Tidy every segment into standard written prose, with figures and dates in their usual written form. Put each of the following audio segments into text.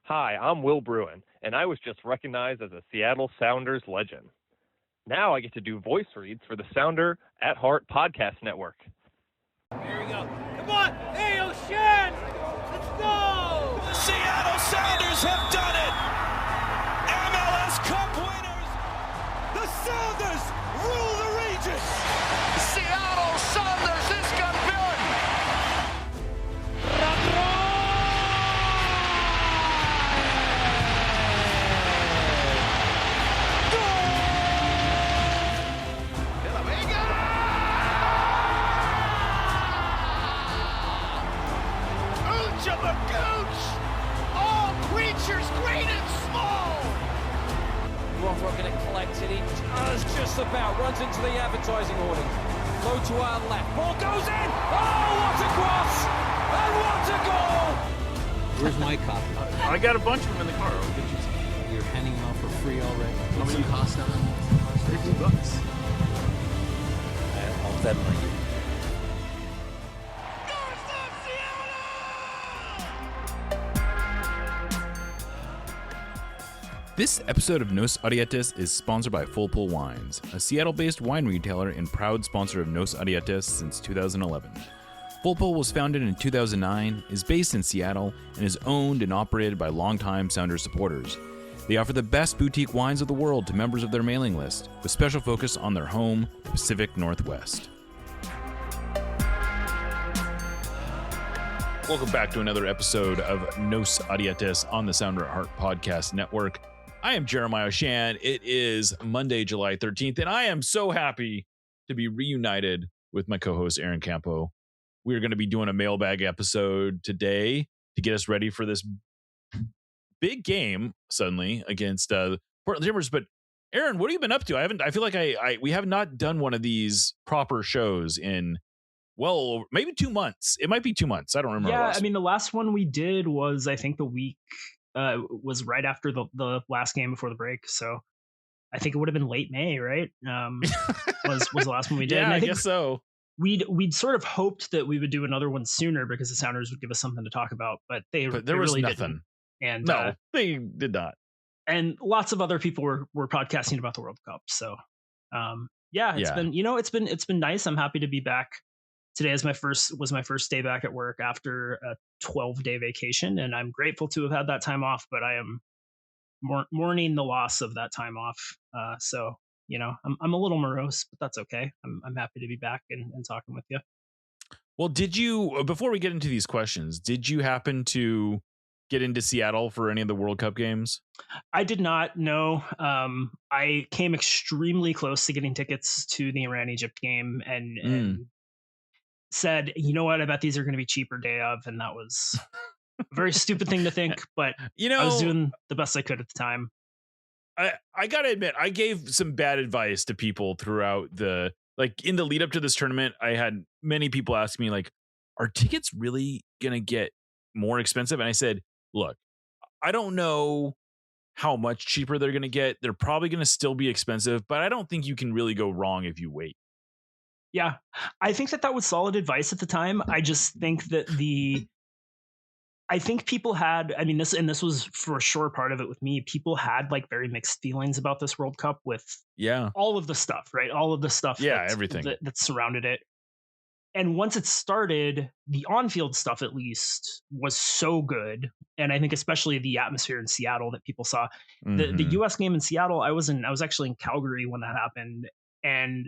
Hi, I'm Will Bruin, and I was just recognized as a Seattle Sounders legend. Now I get to do voice reads for the Sounder at Heart podcast network. Here we go. Come on! Hey, O'Shan! Let's go! The Seattle Sounders have done it! MLS Cup winners! The Sounders rule the region! Seattle Sounders is campeón! All creatures great and small. Rothrock going to collect it. He does just about. Runs into the advertising awning. Low to our left. Ball goes in. Oh, what a cross! And what a goal! Where's my copy? I got a bunch of them in the car. I'll get you some. You're handing them out for free already. How many cost on them? $50. I'll Venmo you. This episode of Nos Arietes is sponsored by Full Pull Wines, a Seattle-based wine retailer and proud sponsor of Nos Arietes since 2011. Full Pull was founded in 2009, is based in Seattle, and is owned and operated by longtime Sounders supporters. They offer the best boutique wines of the world to members of their mailing list, with special focus on their home, the Pacific Northwest. Welcome back to another episode of Nos Arietes on the Sounder at Heart Podcast Network. I am Jeremiah Shan. It is Monday, July 13th, and I am so happy to be reunited with my co-host, Aaron Campo. We are going to be doing a mailbag episode today to get us ready for this big game suddenly against Portland Timbers. But Aaron, what have you been up to? I feel like we have not done one of these proper shows in maybe 2 months. It might be 2 months. I don't remember. Yeah, I mean, the last one we did was, I think, the week was right after the last game before the break. So I think it would have been late May, right? Was the last one we did. Yeah, and I guess so. We'd sort of hoped that we would do another one sooner because the Sounders would give us something to talk about, but there was really nothing. And no, they did not. And lots of other people were podcasting about the World Cup. So it's been nice. I'm happy to be back. Today was my first day back at work after a 12-day vacation, and I'm grateful to have had that time off, but I am mourning the loss of that time off. So I'm a little morose, but that's okay. I'm happy to be back and talking with you. Well, did you, before we get into these questions, did you happen to get into Seattle for any of the World Cup games? I did not. No. I came extremely close to getting tickets to the Iran-Egypt game and said, you know what, I bet these are going to be cheaper day of, and that was a very stupid thing to think, but I was doing the best I could at the time. I gotta admit, I gave some bad advice to people throughout in the lead up to this tournament. I had many people ask me, like, are tickets really gonna get more expensive? And I said, look, I don't know how much cheaper they're gonna get. They're probably gonna still be expensive, but I don't think you can really go wrong if you wait. Yeah, I think that was solid advice at the time. I just think that I think people had, I mean, this was for a sure part of it with me. People had like very mixed feelings about this World Cup with all of the stuff, right? All of the stuff, everything that surrounded it. And once it started, the on-field stuff at least was so good, and I think especially the atmosphere in Seattle that people saw. Mm-hmm. The U.S. game in Seattle, I was actually in Calgary when that happened, and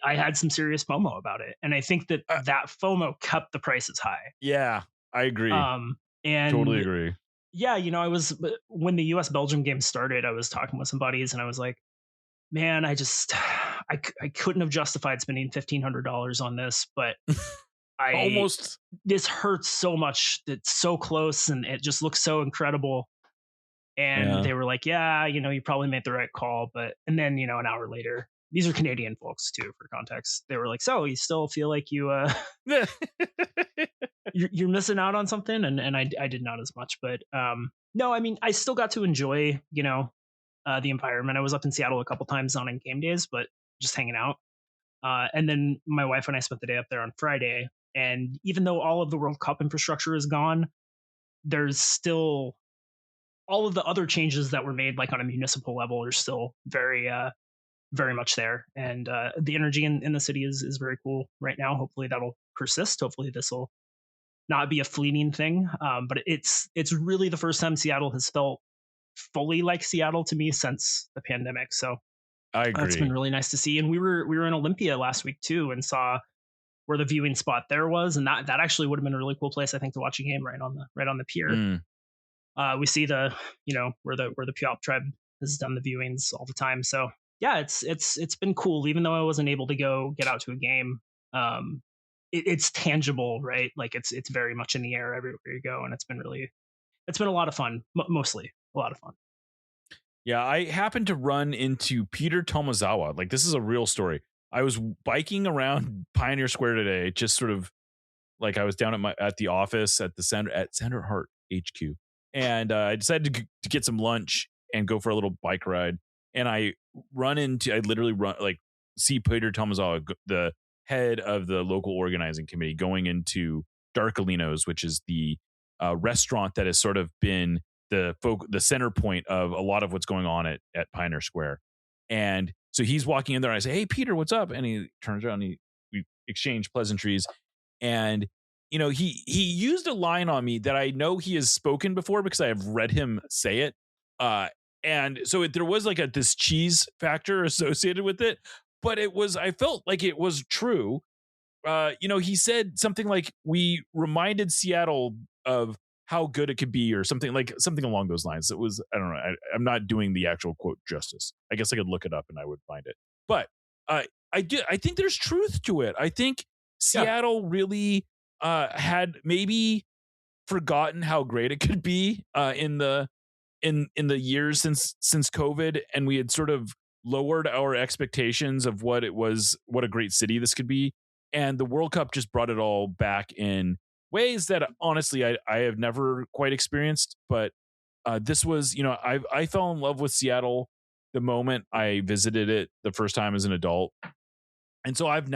I had some serious FOMO about it, and I think that FOMO kept the prices high. Yeah, I agree. And totally agree. Yeah, when the U.S. Belgium game started, I was talking with some buddies, and I was like, man, I couldn't have justified spending $1,500 on this, but this hurts so much. It's so close, and it just looks so incredible. And they were like, yeah, you probably made the right call, and then an hour later. These are Canadian folks too, for context. They were like, "So you still feel like you're missing out on something?" And I did not as much, but no, I mean, I still got to enjoy the environment. I was up in Seattle a couple times on game days, but just hanging out. And then my wife and I spent the day up there on Friday. And even though all of the World Cup infrastructure is gone, there's still all of the other changes that were made, like on a municipal level, are still very much there. And the energy in the city is very cool right now. Hopefully that'll persist. Hopefully this will not be a fleeting thing. But it's really the first time Seattle has felt fully like Seattle to me since the pandemic. So I agree. it's been really nice to see. And we were in Olympia last week too, and saw where the viewing spot there was, and that actually would have been a really cool place, I think, to watch a game right on the pier. We see the where the Puyallup tribe has done the viewings all the time. So yeah, it's been cool, even though I wasn't able to go get out to a game. It's tangible, right? Like it's very much in the air everywhere you go, and it's been a lot of fun, mostly a lot of fun. Yeah, I happened to run into Peter Tomazawa. Like, this is a real story. I was biking around Pioneer Square today, just sort of like I was down at the office at Sandra Hart HQ, and I decided to get some lunch and go for a little bike ride. And I literally see Peter Tomazawa, the head of the local organizing committee, going into Darkalinos, which is the restaurant that has sort of been the center point of a lot of what's going on at Pioneer Square. And so he's walking in there, and I say, "Hey, Peter, what's up?" And he turns around, and we exchange pleasantries. And he used a line on me that I know he has spoken before because I have read him say it. And so there was like this cheese factor associated with it, but I felt like it was true. He said something like, "We reminded Seattle of how good it could be," or something along those lines. It was, I don't know. I'm not doing the actual quote justice. I guess I could look it up and I would find it. But I think there's truth to it. I think Seattle really had maybe forgotten how great it could be in the years since COVID, and we had sort of lowered our expectations of what a great city this could be. And the World Cup just brought it all back in ways that honestly I have never quite experienced. But this was, I fell in love with Seattle the moment I visited it the first time as an adult. And so I've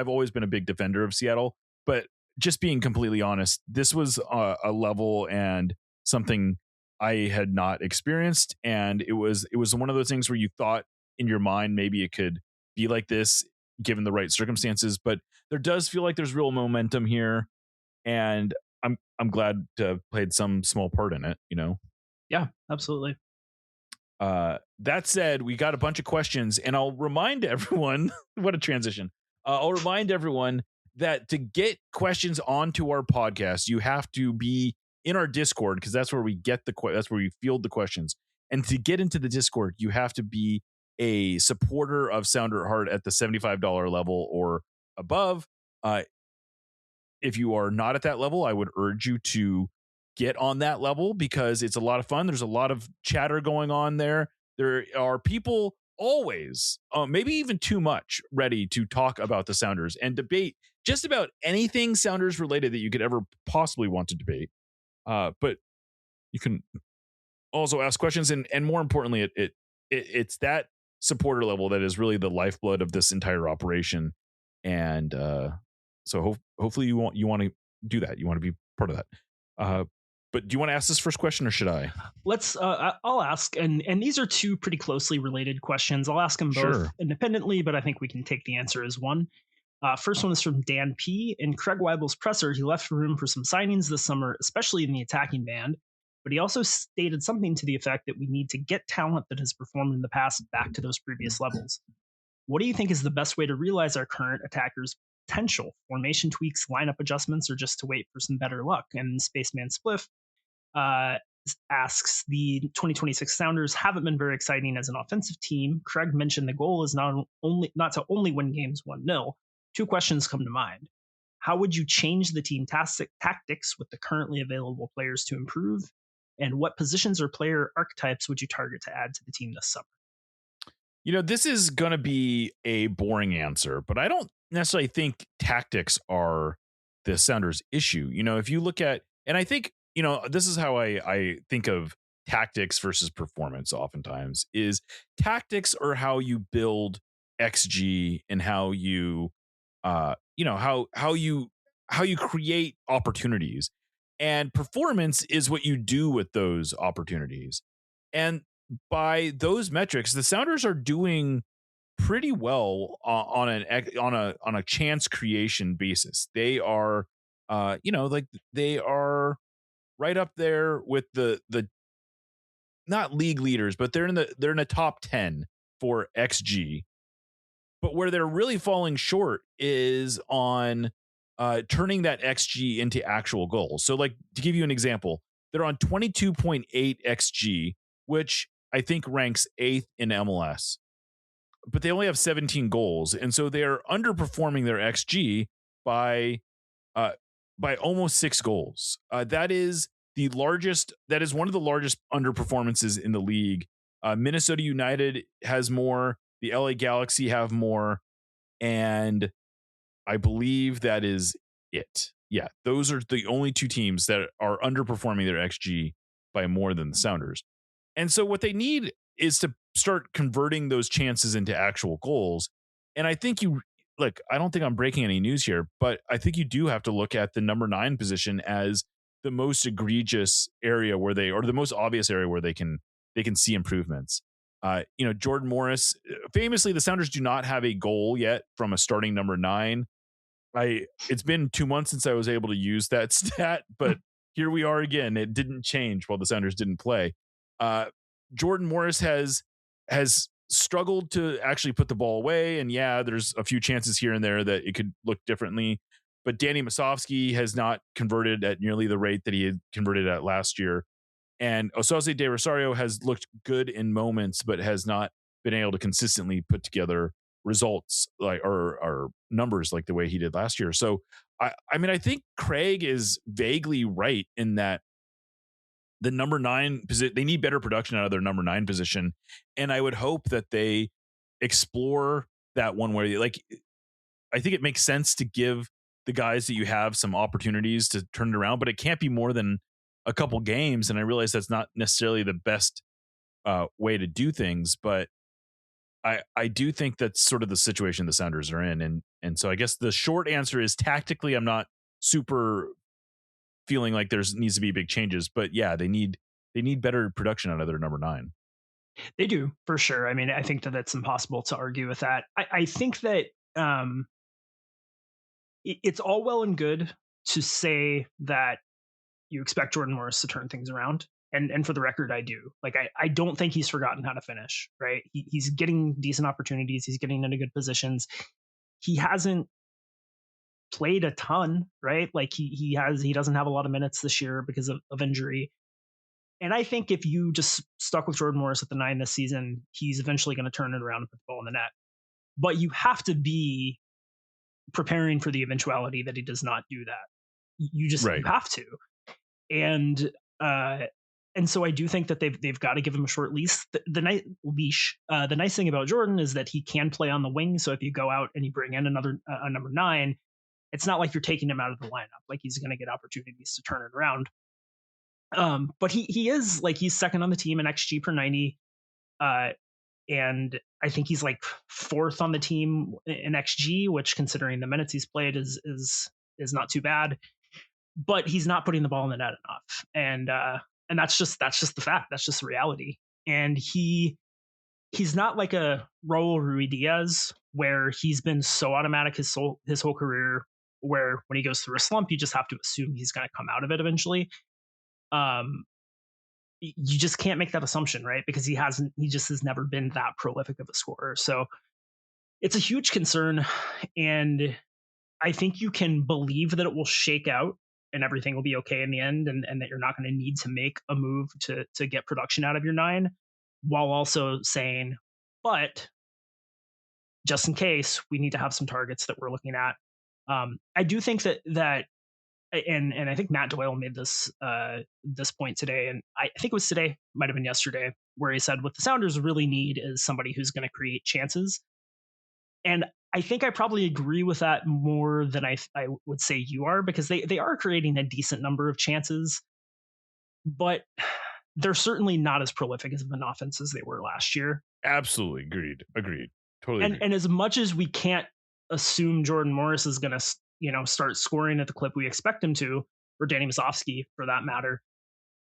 always been a big defender of Seattle, but just being completely honest, this was a level and something I had not experienced. And it was one of those things where you thought in your mind, maybe it could be like this given the right circumstances, but there does feel like there's real momentum here. And I'm glad to have played some small part in it, Yeah, absolutely. That said, we got a bunch of questions, and I'll remind everyone what a transition. I'll remind everyone that to get questions onto our podcast, you have to be in our Discord, because that's where we get that's where we field the questions. And to get into the Discord, you have to be a supporter of Sounder at Heart at the $75 level or above. If you are not at that level, I would urge you to get on that level because it's a lot of fun. There's a lot of chatter going on there. There are people always, maybe even too much, ready to talk about the Sounders and debate just about anything Sounders related that you could ever possibly want to debate. But you can also ask questions, and more importantly, it's that supporter level that is really the lifeblood of this entire operation. And so hopefully you want to do that. You want to be part of that. But do you want to ask this first question, or should I? Let's. I'll ask, and these are two pretty closely related questions. I'll ask them both independently, but I think we can take the answer as one. First one is from Dan P. In Craig Weibel's presser, he left room for some signings this summer, especially in the attacking band. But he also stated something to the effect that we need to get talent that has performed in the past back to those previous levels. What do you think is the best way to realize our current attackers' potential? Formation tweaks, lineup adjustments, or just to wait for some better luck? And Spaceman Spliff asks, the 2026 Sounders haven't been very exciting as an offensive team. Craig mentioned the goal is not to only win games 1-0. Two questions come to mind. How would you change the team tactics with the currently available players to improve? And what positions or player archetypes would you target to add to the team this summer? This is going to be a boring answer, but I don't necessarily think tactics are the Sounders' issue. If you look at, and I think, this is how I think of tactics versus performance oftentimes, is tactics are how you build XG and how you, how you create opportunities. And performance is what you do with those opportunities. And by those metrics, the Sounders are doing pretty well on a chance creation basis. They are, like they are right up there with the not league leaders, but they're in a top 10 for XG. But where they're really falling short is on turning that XG into actual goals. So, like, to give you an example, they're on 22.8 XG, which I think ranks 8th in MLS. But they only have 17 goals, and so they're underperforming their XG by almost 6 goals. That is one of the largest underperformances in the league. Minnesota United has more. The LA Galaxy have more, and I believe that is it. Yeah, those are the only two teams that are underperforming their XG by more than the Sounders. And so what they need is to start converting those chances into actual goals. And I think I don't think I'm breaking any news here, but I think you do have to look at the number 9 position as the most egregious area or the most obvious area where they can see improvements. Jordan Morris, famously, the Sounders do not have a goal yet from a starting number 9. It's been 2 months since I was able to use that stat, but here we are again. It didn't change while the Sounders didn't play. Jordan Morris has struggled to actually put the ball away, and yeah, there's a few chances here and there that it could look differently. But Danny Masovsky has not converted at nearly the rate that he had converted at last year. And Osaze De Rosario has looked good in moments, but has not been able to consistently put together results or numbers like the way he did last year. So, I think Craig is vaguely right in that the number 9 position, they need better production out of their number 9 position. And I would hope that they explore that one way. I think it makes sense to give the guys that you have some opportunities to turn it around, but it can't be more than a couple games. And I realize that's not necessarily the best way to do things, but I do think that's sort of the situation the Sounders are in. And so I guess the short answer is tactically, I'm not super feeling like needs to be big changes, but yeah, they need better production out of their number 9. They do, for sure. I mean, I think that that's impossible to argue with that. I think that it's all well and good to say that you expect Jordan Morris to turn things around. And for the record, I do. I don't think he's forgotten how to finish, right? He's getting decent opportunities. He's getting into good positions. He hasn't played a ton, right? He doesn't have a lot of minutes this year because of injury. And I think if you just stuck with Jordan Morris at the 9 this season, he's eventually going to turn it around and put the ball in the net. But you have to be preparing for the eventuality that he does not do that. You have to. And so I do think that they've got to give him a short leash. The nice thing about Jordan is that he can play on the wing. So if you go out and you bring in another number 9, it's not like you're taking him out of the lineup. He's going to get opportunities to turn it around. But he is he's second on the team in XG per 90. And I think he's 4th on the team in XG, which, considering the minutes he's played, is not too bad. But he's not putting the ball in the net enough, and that's just the fact. That's just the reality. And he's not like a Raul Ruidiaz, where he's been so automatic his whole career, where when he goes through a slump, you just have to assume he's going to come out of it eventually. You just can't make that assumption, right? Because he just has never been that prolific of a scorer. So it's a huge concern. And I think you can believe that it will shake out and everything will be okay in the end, and that you're not going to need to make a move to get production out of your 9, while also saying, but just in case, we need to have some targets that we're looking at. I do think that and I think Matt Doyle made this point today, and I think it was today, might have been yesterday, where he said what the Sounders really need is somebody who's going to create chances. And I think I probably agree with that more than I would say you are, because they are creating a decent number of chances, but they're certainly not as prolific as an offense as they were last year. Absolutely. Agreed. Totally. And as much as we can't assume Jordan Morris is going to, start scoring at the clip we expect him to, or Danny Musovsky for that matter.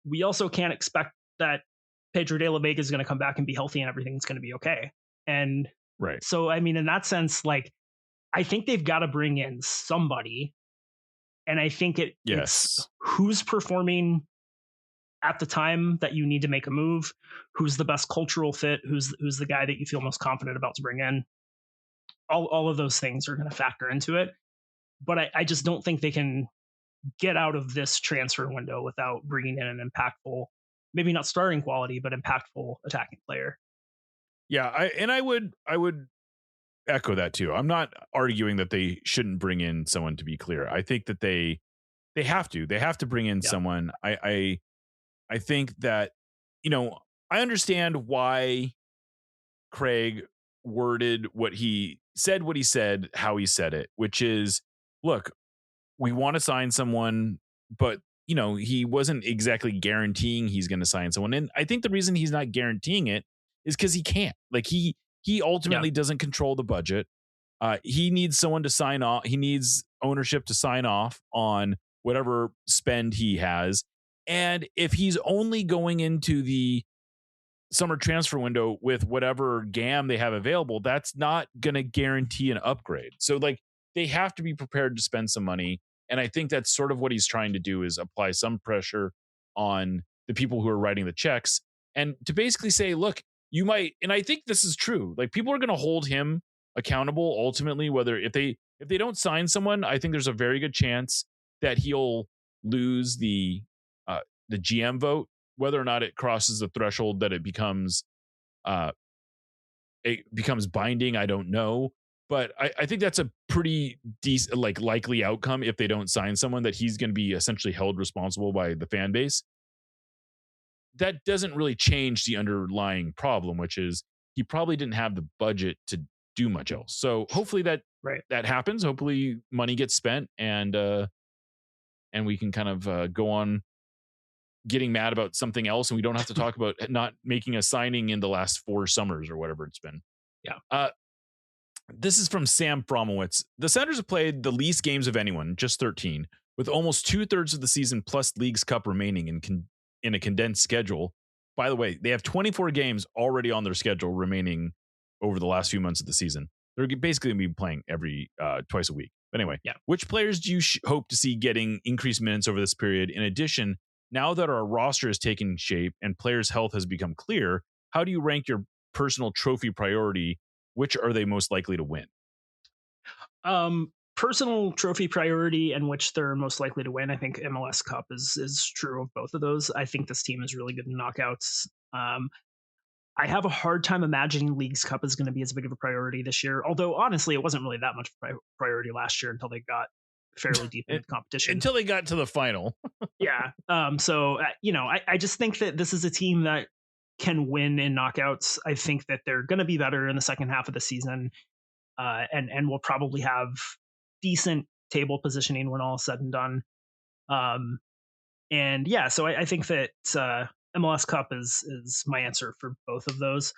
We also can't expect that Pedro de la Vega is going to come back and be healthy and everything's going to be okay. And right. So, I mean, in that sense, like, I think they've got to bring in somebody. And I think it's who's performing at the time that you need to make a move, who's the best cultural fit, who's the guy that you feel most confident about to bring in. All of those things are going to factor into it. But I just don't think they can get out of this transfer window without bringing in an impactful, maybe not starting quality, but impactful attacking player. Yeah, I would echo that too. I'm not arguing that they shouldn't bring in someone, to be clear. I think that they have to bring in someone. I think that, I understand why Craig worded what he said, how he said it, which is, look, we want to sign someone, but he wasn't exactly guaranteeing he's going to sign someone. And I think the reason he's not guaranteeing it is because he can't. Like, he ultimately doesn't control the budget. He needs someone to sign off. He needs ownership to sign off on whatever spend he has. And if he's only going into the summer transfer window with whatever GAM they have available, that's not going to guarantee an upgrade. So, like, they have to be prepared to spend some money. And I think that's sort of what he's trying to do, is apply some pressure on the people who are writing the checks and to basically say, look, you might, and I think this is true, like, people are going to hold him accountable ultimately, whether if they don't sign someone, I think there's a very good chance that he'll lose the GM vote, whether or not it crosses the threshold that it becomes binding, I don't know. But I think that's a pretty decent, like, likely outcome if they don't sign someone, that he's going to be essentially held responsible by the fan base. That doesn't really change the underlying problem, which is he probably didn't have the budget to do much else. So hopefully that happens. Hopefully money gets spent and we can kind of go on getting mad about something else, and we don't have to talk about not making a signing in the last 4 summers or whatever it's been. Yeah. This is from Sam Fromowitz. The Sounders have played the least games of anyone, just 13, with almost 2/3 of the season plus Leagues Cup remaining in a condensed schedule. By the way, they have 24 games already on their schedule remaining over the last few months of the season. They're basically going to be playing every twice a week. But anyway, which players do you hope to see getting increased minutes over this period? In addition, now that our roster has taken shape and players' health has become clear, how do you rank your personal trophy priority? Which are they most likely to win? Personal trophy priority and which they're most likely to win. I think MLS Cup is true of both of those. I think this team is really good in knockouts. I have a hard time imagining Leagues Cup is going to be as big of a priority this year. Although honestly, it wasn't really that much priority last year until they got fairly deep into the competition. Until they got to the final. Yeah. So I just think that this is a team that can win in knockouts. I think that they're going to be better in the second half of the season, and will probably have decent table positioning when all is said and done. And yeah, so I think that MLS Cup is my answer for both of those.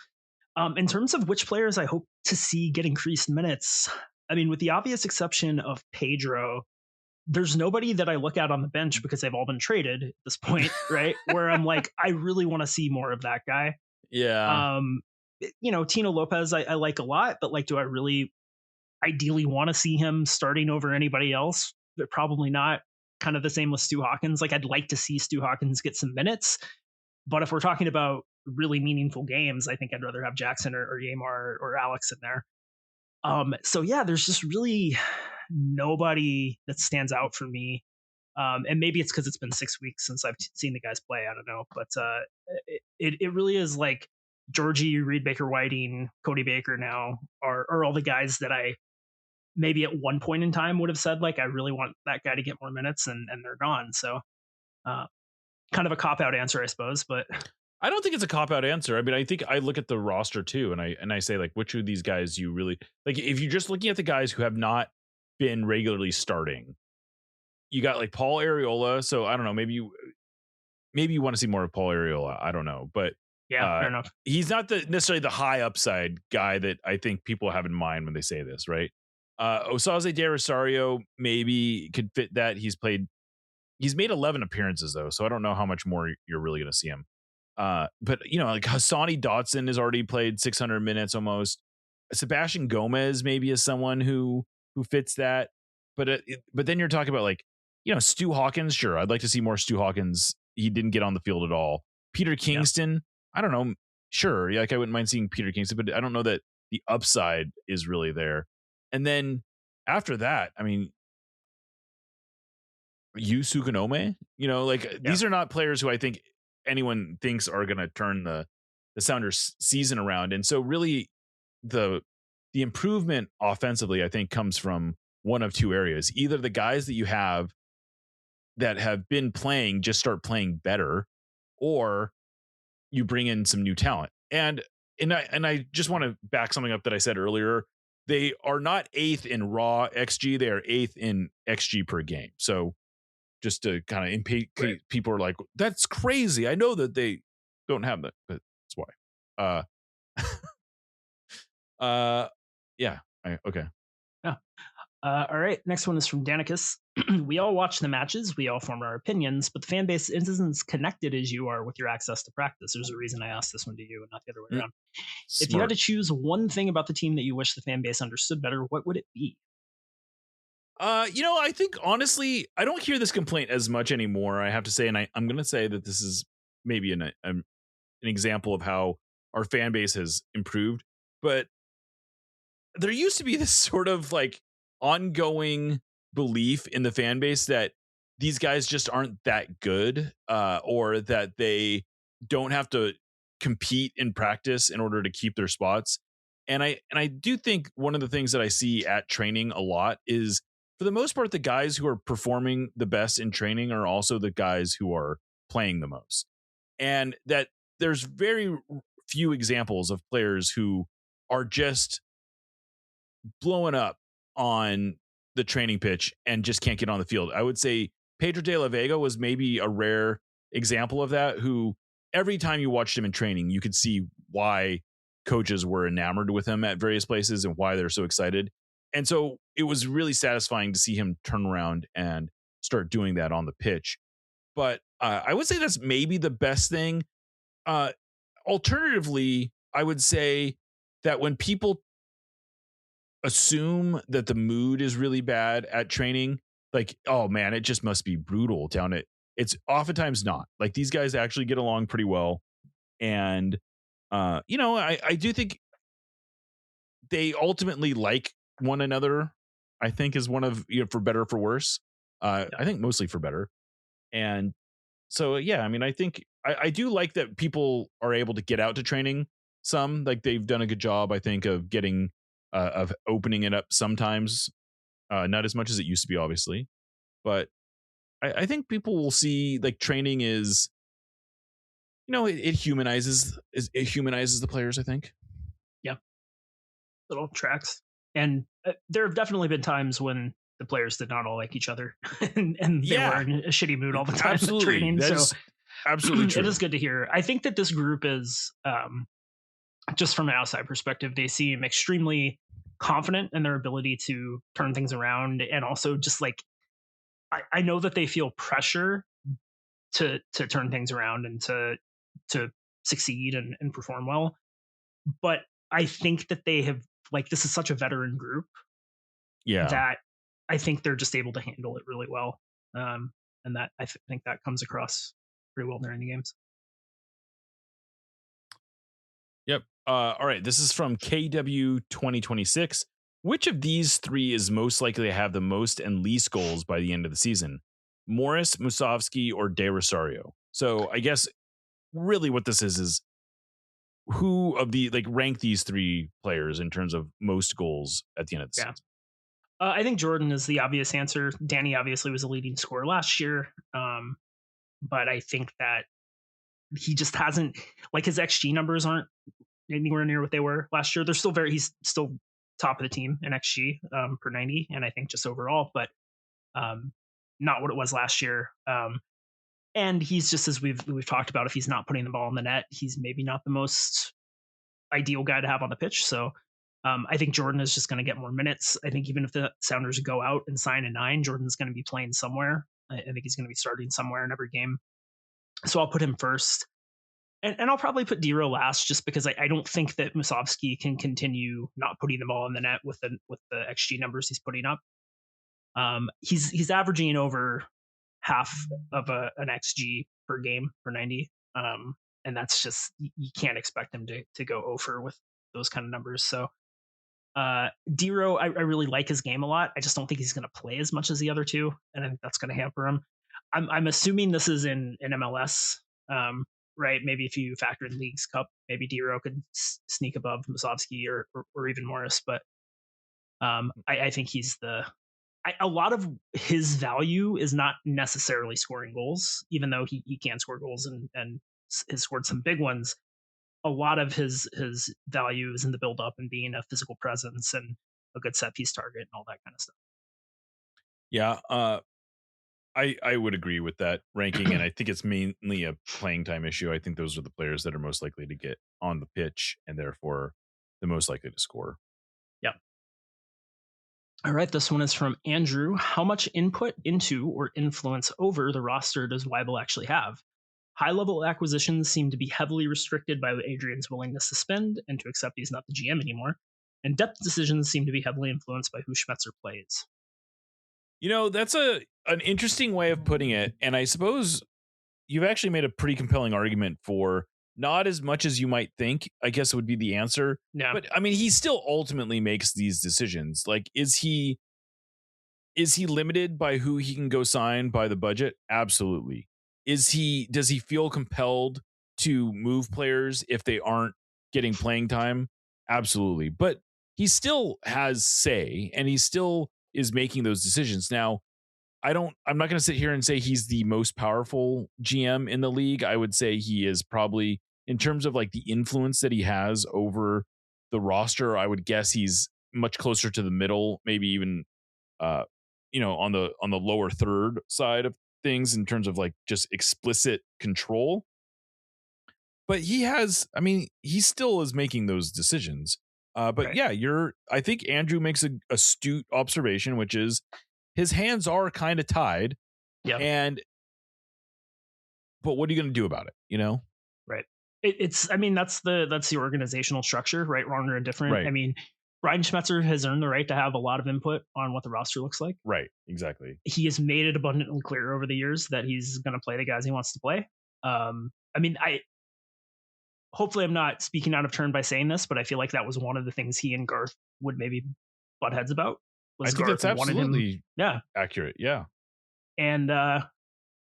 In terms of which players I hope to see get increased minutes, I mean, with the obvious exception of Pedro, there's nobody that I look at on the bench because they've all been traded at this point, right? Where I'm like, I really want to see more of that guy. Yeah. Tino Lopez, I like a lot, but like, do I really ideally want to see him starting over anybody else? But probably not. Kind of the same with Stu Hawkins. Like, I'd like to see Stu Hawkins get some minutes, but if we're talking about really meaningful games, I think I'd rather have Jackson or Yamar or Alex in there. So yeah, there's just really nobody that stands out for me. And maybe it's because it's been 6 weeks since I've seen the guys play. I don't know, but it really is like Georgie, Reed Baker Whiting, Cody Baker now are all the guys that I maybe at one point in time would have said, like, I really want that guy to get more minutes, and they're gone. So kind of a cop-out answer, I suppose, but I don't think it's a cop-out answer. I mean, I think I look at the roster too, and I say, like, which of these guys you really like. If you're just looking at the guys who have not been regularly starting, you got like Paul Arriola. So I don't know, maybe you want to see more of Paul Arriola. I don't know, but yeah, fair enough. He's not necessarily the high upside guy that I think people have in mind when they say this, right? Osaze De Rosario maybe could fit that. He's played, he's made 11 appearances though, so I don't know how much more you're really going to see him. But like Hassani Dotson has already played 600 minutes almost. Sebastian Gomez maybe is someone who fits that. But then you're talking about like, Stu Hawkins. Sure, I'd like to see more Stu Hawkins. He didn't get on the field at all. Peter Kingston. I don't know. Sure, like I wouldn't mind seeing Peter Kingston, but I don't know that the upside is really there. And then after that, I mean, Yu Sukunome, these are not players who I think anyone thinks are going to turn the Sounders season around. And so really the improvement offensively, I think, comes from one of two areas. Either the guys that you have that have been playing just start playing better, or you bring in some new talent. And I just want to back something up that I said earlier. They are not 8th in raw XG. They are 8th in XG per game. So just to kind of people are like, that's crazy. I know that they don't have that, but that's why. Yeah. Okay. Yeah. All right. Next one is from Danicus. We all watch the matches. We all form our opinions, but the fan base isn't as connected as you are with your access to practice. There's a reason I asked this one to you and not the other way around. Smart. If you had to choose one thing about the team that you wish the fan base understood better, what would it be? I think honestly, I don't hear this complaint as much anymore, I have to say, and I'm going to say that this is maybe an example of how our fan base has improved. But there used to be this sort of like ongoing belief in the fan base that these guys just aren't that good, or that they don't have to compete in practice in order to keep their spots. And I do think one of the things that I see at training a lot is, for the most part, the guys who are performing the best in training are also the guys who are playing the most. And that there's very few examples of players who are just blowing up on the training pitch and just can't get on the field. I would say Pedro de la Vega was maybe a rare example of that, who every time you watched him in training, you could see why coaches were enamored with him at various places and why they're so excited. And so it was really satisfying to see him turn around and start doing that on the pitch. But I would say that's maybe the best thing. Alternatively, I would say that when people assume that the mood is really bad at training, like, oh man, it just must be brutal down at, it's oftentimes not. Like, these guys actually get along pretty well. And, I do think they ultimately like one another, I think, is one of, for better or for worse. I think mostly for better. And so, yeah, I mean, I think I do like that people are able to get out to training some. Like, they've done a good job, I think, of getting of opening it up sometimes. Not as much as it used to be, obviously, but I think people will see like training is, it humanizes the players, I think. Yeah. Little tracks. And there have definitely been times when the players did not all like each other and they were in a shitty mood all the time. Absolutely. Training. That's absolutely true. It is good to hear. I think that this group is, just from an outside perspective, they seem extremely confident in their ability to turn things around. And also just like, I know that they feel pressure to turn things around and to succeed and perform well. But I think that they have, like, this is such a veteran group, that I think they're just able to handle it really well. And that I think that comes across pretty well during the games. Yep. All right. This is from KW 2026. Which of these three is most likely to have the most and least goals by the end of the season? Morris, Musovski, or De Rosario? So I guess really what this is who of the, like, rank these three players in terms of most goals at the end of the season. I think Jordan is the obvious answer. Danny obviously was a leading scorer last year. But I think that he just hasn't, like, his XG numbers aren't anywhere near what they were last year. He's still top of the team in XG per 90. And I think just overall, but not what it was last year. And he's just, as we've talked about, if he's not putting the ball in the net, he's maybe not the most ideal guy to have on the pitch. So I think Jordan is just going to get more minutes. I think even if the Sounders go out and sign a 9, Jordan's going to be playing somewhere. I think he's going to be starting somewhere in every game. So I'll put him first. And I'll probably put Dero last just because I don't think that Musovski can continue not putting the ball in the net with the XG numbers he's putting up. He's averaging over half of an XG per game for 90. And that's just, you can't expect him to go over with those kind of numbers. So Dero, I really like his game a lot. I just don't think he's going to play as much as the other two, and I think that's going to hamper him. I'm assuming this is in MLS, right? Maybe if you factor in Leagues Cup, maybe Dero could sneak above Musovski or even Morris, but I think he's a lot of his value is not necessarily scoring goals, even though he can score goals and has scored some big ones. A lot of his value is in the build up and being a physical presence and a good set piece target and all that kind of stuff. Yeah, I would agree with that ranking, and I think it's mainly a playing time issue. I think those are the players that are most likely to get on the pitch and therefore the most likely to score. Yeah. All right, this one is from Andrew. How much input into or influence over the roster does Weibel actually have? High-level acquisitions seem to be heavily restricted by Adrian's willingness to spend and to accept he's not the GM anymore, and depth decisions seem to be heavily influenced by who Schmetzer plays. You know, that's an interesting way of putting it, and I suppose you've actually made a pretty compelling argument for not as much as you might think, I guess would be the answer. Yeah. But I mean, he still ultimately makes these decisions. Like, is he limited by who he can go sign by the budget? Absolutely. Does he feel compelled to move players if they aren't getting playing time? Absolutely. But he still has say, and he still is making those decisions. Now, I'm not going to sit here and say he's the most powerful GM in the league. I would say he is probably, in terms of like the influence that he has over the roster, I would guess he's much closer to the middle, maybe even on the lower third side of things in terms of like just explicit control. But he still is making those decisions. But right. Yeah, I think Andrew makes an astute observation, which is his hands are kind of tied. Yeah. But what are you going to do about it? You know? Right. That's the organizational structure, right? Wrong or indifferent. Right. I mean, Brian Schmetzer has earned the right to have a lot of input on what the roster looks like. Right. Exactly. He has made it abundantly clear over the years that he's going to play the guys he wants to play. Hopefully I'm not speaking out of turn by saying this, but I feel like that was one of the things he and Garth would maybe butt heads about. I think that's absolutely accurate. Yeah. And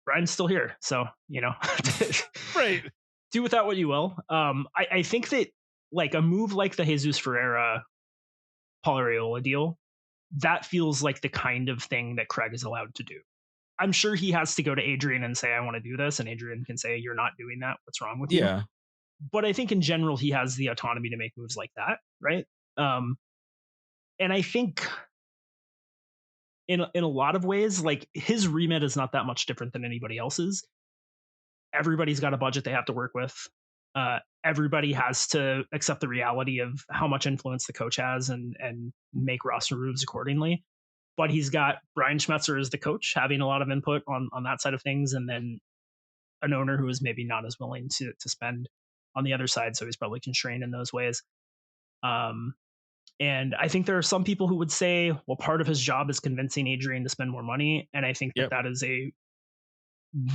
Brian's still here. So, right. Do with that what you will. I think that like a move like the Jesus Ferreira Paul Arriola deal, that feels like the kind of thing that Craig is allowed to do. I'm sure he has to go to Adrian and say, I want to do this. And Adrian can say, you're not doing that. What's wrong with you? Yeah. But I think in general, he has the autonomy to make moves like that. Right. And I think in a lot of ways, like his remit is not that much different than anybody else's. Everybody's got a budget they have to work with. Everybody has to accept the reality of how much influence the coach has and make roster moves accordingly. But he's got Brian Schmetzer as the coach having a lot of input on that side of things. And then an owner who is maybe not as willing to spend on the other side. So he's probably constrained in those ways. And I think there are some people who would say, well, part of his job is convincing Adrian to spend more money. And I think that is a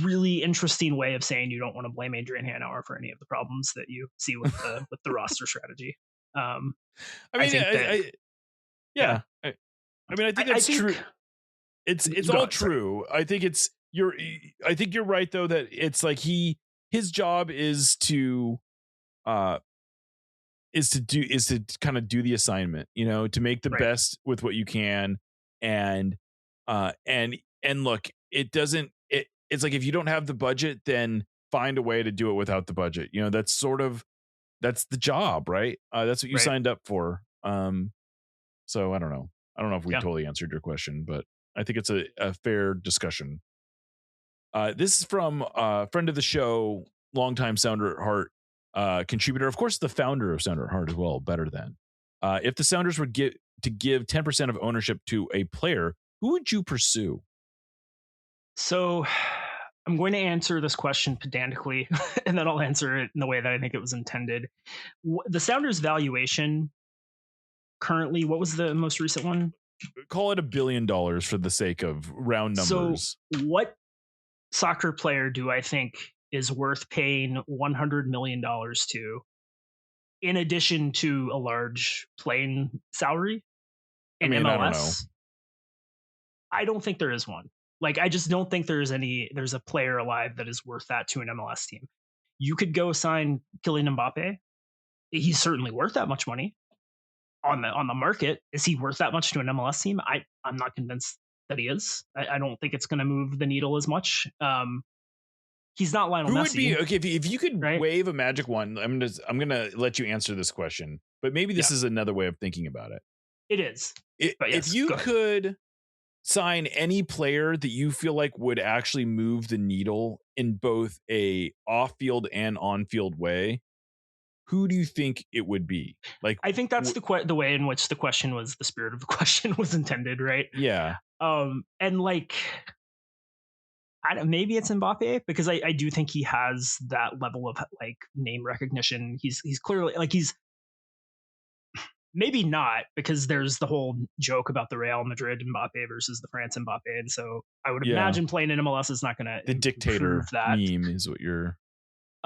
really interesting way of saying you don't want to blame Adrian Hanauer for any of the problems that you see with the roster strategy. I think that's true. It's all true. I think you're right though, that it's like his job is to kind of do the assignment, to make the best with what you can. And look, it's like, if you don't have the budget, then find a way to do it without the budget. That's the job, right? That's what you signed up for. So I don't know if we totally answered your question, but I think it's a fair discussion. This is from a friend of the show, longtime Sounder at Heart contributor, of course, the founder of Sounder at Heart as well. Better than if the Sounders were to give 10% of ownership to a player, who would you pursue? So I'm going to answer this question pedantically, and then I'll answer it in the way that I think it was intended. The Sounders' valuation currently, what was the most recent one? Call it $1 billion for the sake of round numbers. So what soccer player do I think is worth paying $100 million to, in addition to a large playing salary in MLS? I don't know. I don't think there is one. Like, I just don't think there's a player alive that is worth that to an MLS team. You could go sign Kylian Mbappe. He's certainly worth that much money on the market. Is he worth that much to an MLS team? I'm not convinced that he is. I don't think it's going to move the needle as much. He's not Lionel Messi. Who would be okay if you could right? wave a magic wand? I'm gonna let you answer this question, but maybe this is another way of thinking about it. It is. If you could sign any player that you feel like would actually move the needle in both a off-field and on-field way, who do you think it would be? Like, I think that's the way in which the spirit of the question was intended, right? Yeah. And like, maybe it's Mbappe, because I do think he has that level of like name recognition. He's clearly like, he's maybe not, because there's the whole joke about the Real Madrid Mbappe versus the France Mbappe, and so I would imagine playing in MLS is not going to the dictator that. meme is what you're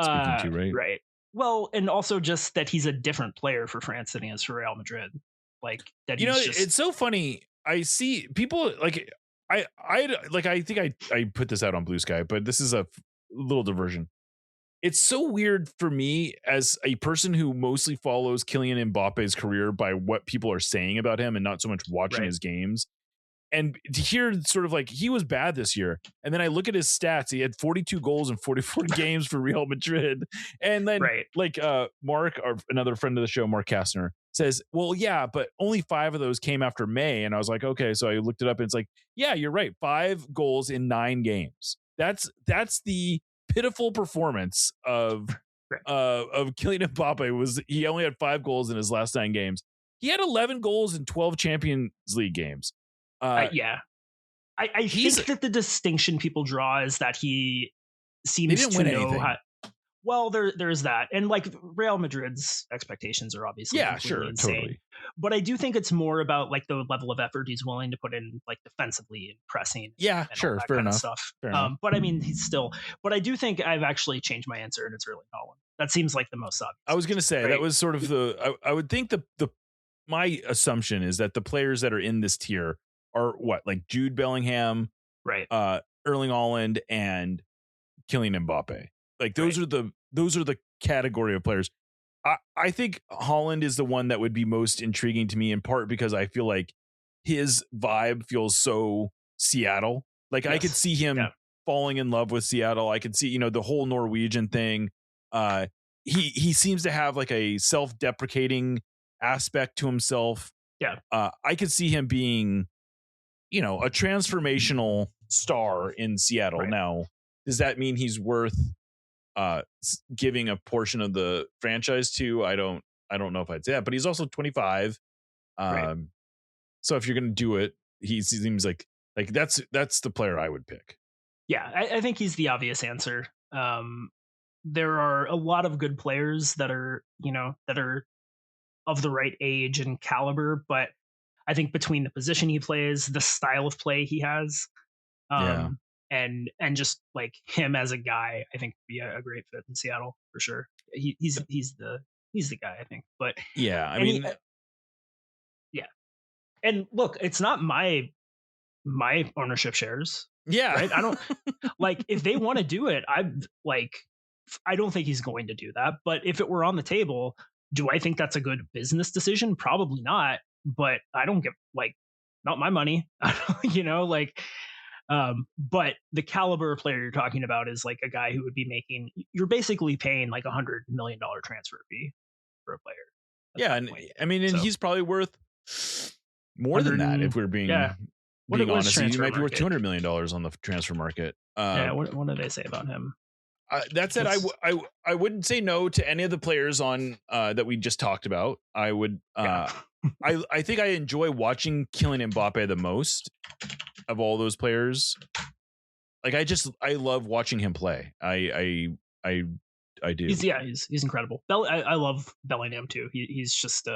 speaking to, right? Right. Well, and also just that he's a different player for France than he is for Real Madrid. Like that. It's so funny. I see people like I think I put this out on Blue Sky, but this is a little diversion. It's so weird for me as a person who mostly follows Kylian Mbappe's career by what people are saying about him and not so much watching his games. And to hear sort of like he was bad this year. And then I look at his stats. He had 42 goals in 44 games for Real Madrid. And then Mark, another friend of the show, Mark Kastner, says, well, yeah, but only 5 of those came after May. And I was like, okay. So I looked it up and it's like, yeah, you're right. 5 goals in 9 games. That's the pitiful performance of Kylian Mbappe. He only had 5 goals in his last 9 games. He had 11 goals in 12 Champions League games. I think that the distinction people draw is that he seems to know how. Well, there's that, and like Real Madrid's expectations are obviously insane. Totally. But I do think it's more about like the level of effort he's willing to put in, like defensively and pressing. Yeah, and sure, fair enough. Stuff. But I mean, he's still. But I do think I've actually changed my answer, and it's really Holland. That seems like the most obvious. I was going to say that was sort of I would think my assumption is that the players that are in this tier are like Jude Bellingham, right? Erling Haaland and Kylian Mbappe. Like those are the category of players. I think Haaland is the one that would be most intriguing to me, in part because I feel like his vibe feels so Seattle. Like I could see him falling in love with Seattle. I could see, the whole Norwegian thing. He seems to have like a self-deprecating aspect to himself. Yeah. I could see him being, a transformational star in Seattle. Right. Now, does that mean he's worth giving a portion of the franchise to? I don't know if I'd say that, but he's also 25. So if you're going to do it, he seems like that's the player I would pick. Yeah, I think he's the obvious answer. There are a lot of good players that are of the right age and caliber, but I think between the position he plays, the style of play he has, and just like him as a guy, I think would be a great fit in Seattle for sure. He's the guy, I think. But and look, it's not my ownership shares. Yeah, right. I don't like if they want to do it. I don't think he's going to do that. But if it were on the table, do I think that's a good business decision? Probably not. But I don't give not my money. But the caliber of player you're talking about is like a guy who would be making. You're basically paying like $100 million transfer fee for a player. Yeah, and I mean, and he's probably worth more than that if we're being honest. He might be worth $200 million on the transfer market. What did they say about him? That said, I wouldn't say no to any of the players on that we just talked about. I would. I think I enjoy watching Kylian Mbappe the most of all those players. like I love watching him play. I do. He's incredible. I love Bellingham too. He's just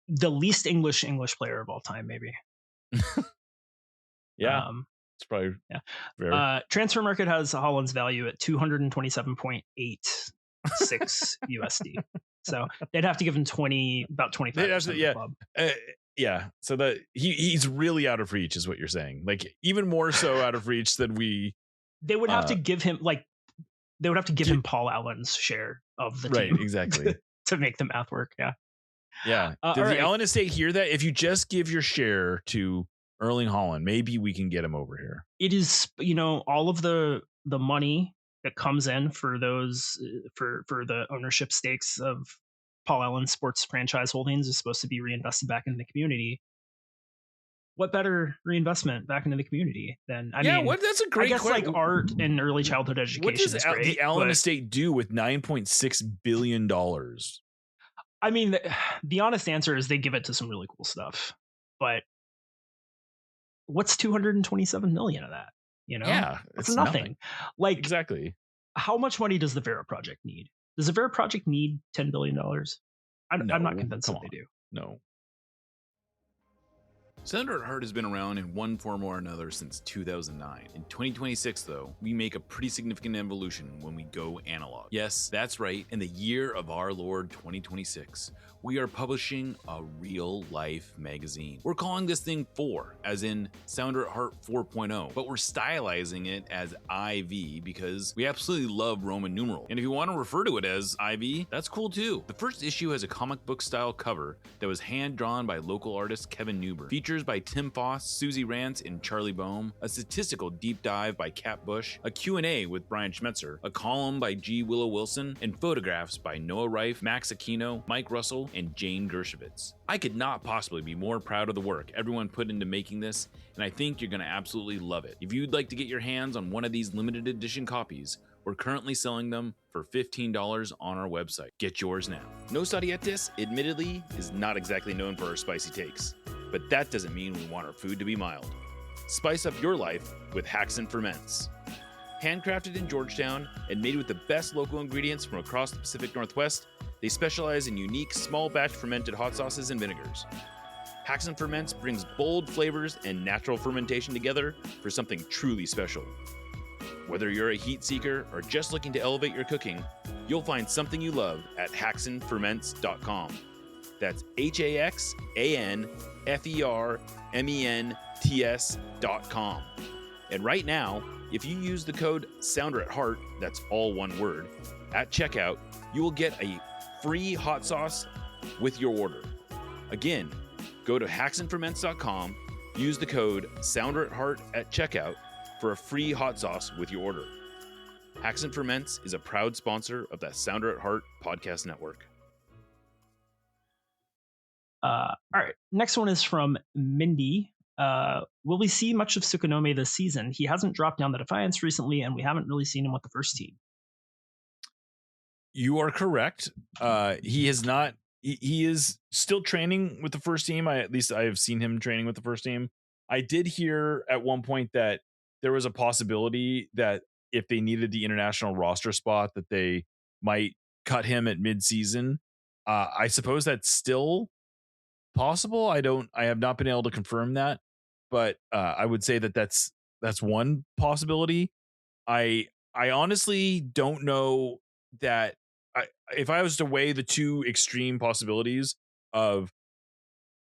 the least English player of all time, maybe. Yeah, it's probably fair. Transfer market has Haaland's value at 227.86 USD. So they'd have to give him about 25% of the club. Yeah, so that he's really out of reach, is what you're saying. Like even more so out of reach than we. They would have to give him him Paul Allen's share of the team, right? Exactly, to make the math work. Yeah. Did the Allen estate hear that? If you just give your share to Erling Haaland, maybe we can get him over here. It is, all of the money that comes in for those for the ownership stakes of Paul Allen sports franchise holdings is supposed to be reinvested back into the community. What better reinvestment back into the community than that's a great question. Like art and early childhood education. What does the Allen estate do with $9.6 billion? I mean, the honest answer is they give it to some really cool stuff, but what's 227 million of that? It's nothing. Like exactly. How much money does the Vera Project need? Does the Vera Project need $10 billion? I'm not convinced that they do. No. Sounder at Heart has been around in one form or another since 2009. In 2026, though, we make a pretty significant evolution when we go analog. Yes, that's right, in the year of our Lord 2026, we are publishing a real-life magazine. We're calling this thing 4, as in Sounder at Heart 4.0, but we're stylizing it as IV because we absolutely love Roman numeral. And if you want to refer to it as IV, that's cool too. The first issue has a comic book style cover that was hand-drawn by local artist Kevin Newber. Features by Tim Foss, Susie Rance, and Charlie Boehm, a statistical deep dive by Kat Bush, a Q&A with Brian Schmetzer, a column by G. Willow Wilson, and photographs by Noah Reif, Max Aquino, Mike Russell, and Jane Dershowitz. I could not possibly be more proud of the work everyone put into making this, and I think you're going to absolutely love it. If you'd like to get your hands on one of these limited edition copies, we're currently selling them for $15 on our website. Get yours now. Nos Odietes, admittedly, is not exactly known for our spicy takes, but that doesn't mean we want our food to be mild. Spice up your life with Haxon Ferments. Handcrafted in Georgetown and made with the best local ingredients from across the Pacific Northwest, they specialize in unique small batch fermented hot sauces and vinegars. Haxon Ferments brings bold flavors and natural fermentation together for something truly special. Whether you're a heat seeker or just looking to elevate your cooking, you'll find something you love at haxonferments.com. That's HAXANFERMENTS.com. And right now, if you use the code SOUNDERATHEART, that's all one word, at checkout, you will get a free hot sauce with your order. Again, go to haxonferments.com, use the code SOUNDERATHEART at checkout for a free hot sauce with your order. Haxon Ferments is a proud sponsor of the Sounder at Heart podcast network. All right. Next one is from Mindy. Will we see much of Tsukunome this season? He hasn't dropped down the Defiance recently, and we haven't really seen him with the first team. You are correct. He is not. He is still training with the first team. At least I have seen him training with the first team. I did hear at one point that there was a possibility that if they needed the international roster spot, that they might cut him at mid-season. I suppose that's still possible. I have not been able to confirm that, but I would say that that's one possibility. I honestly don't know that. If I was to weigh the two extreme possibilities of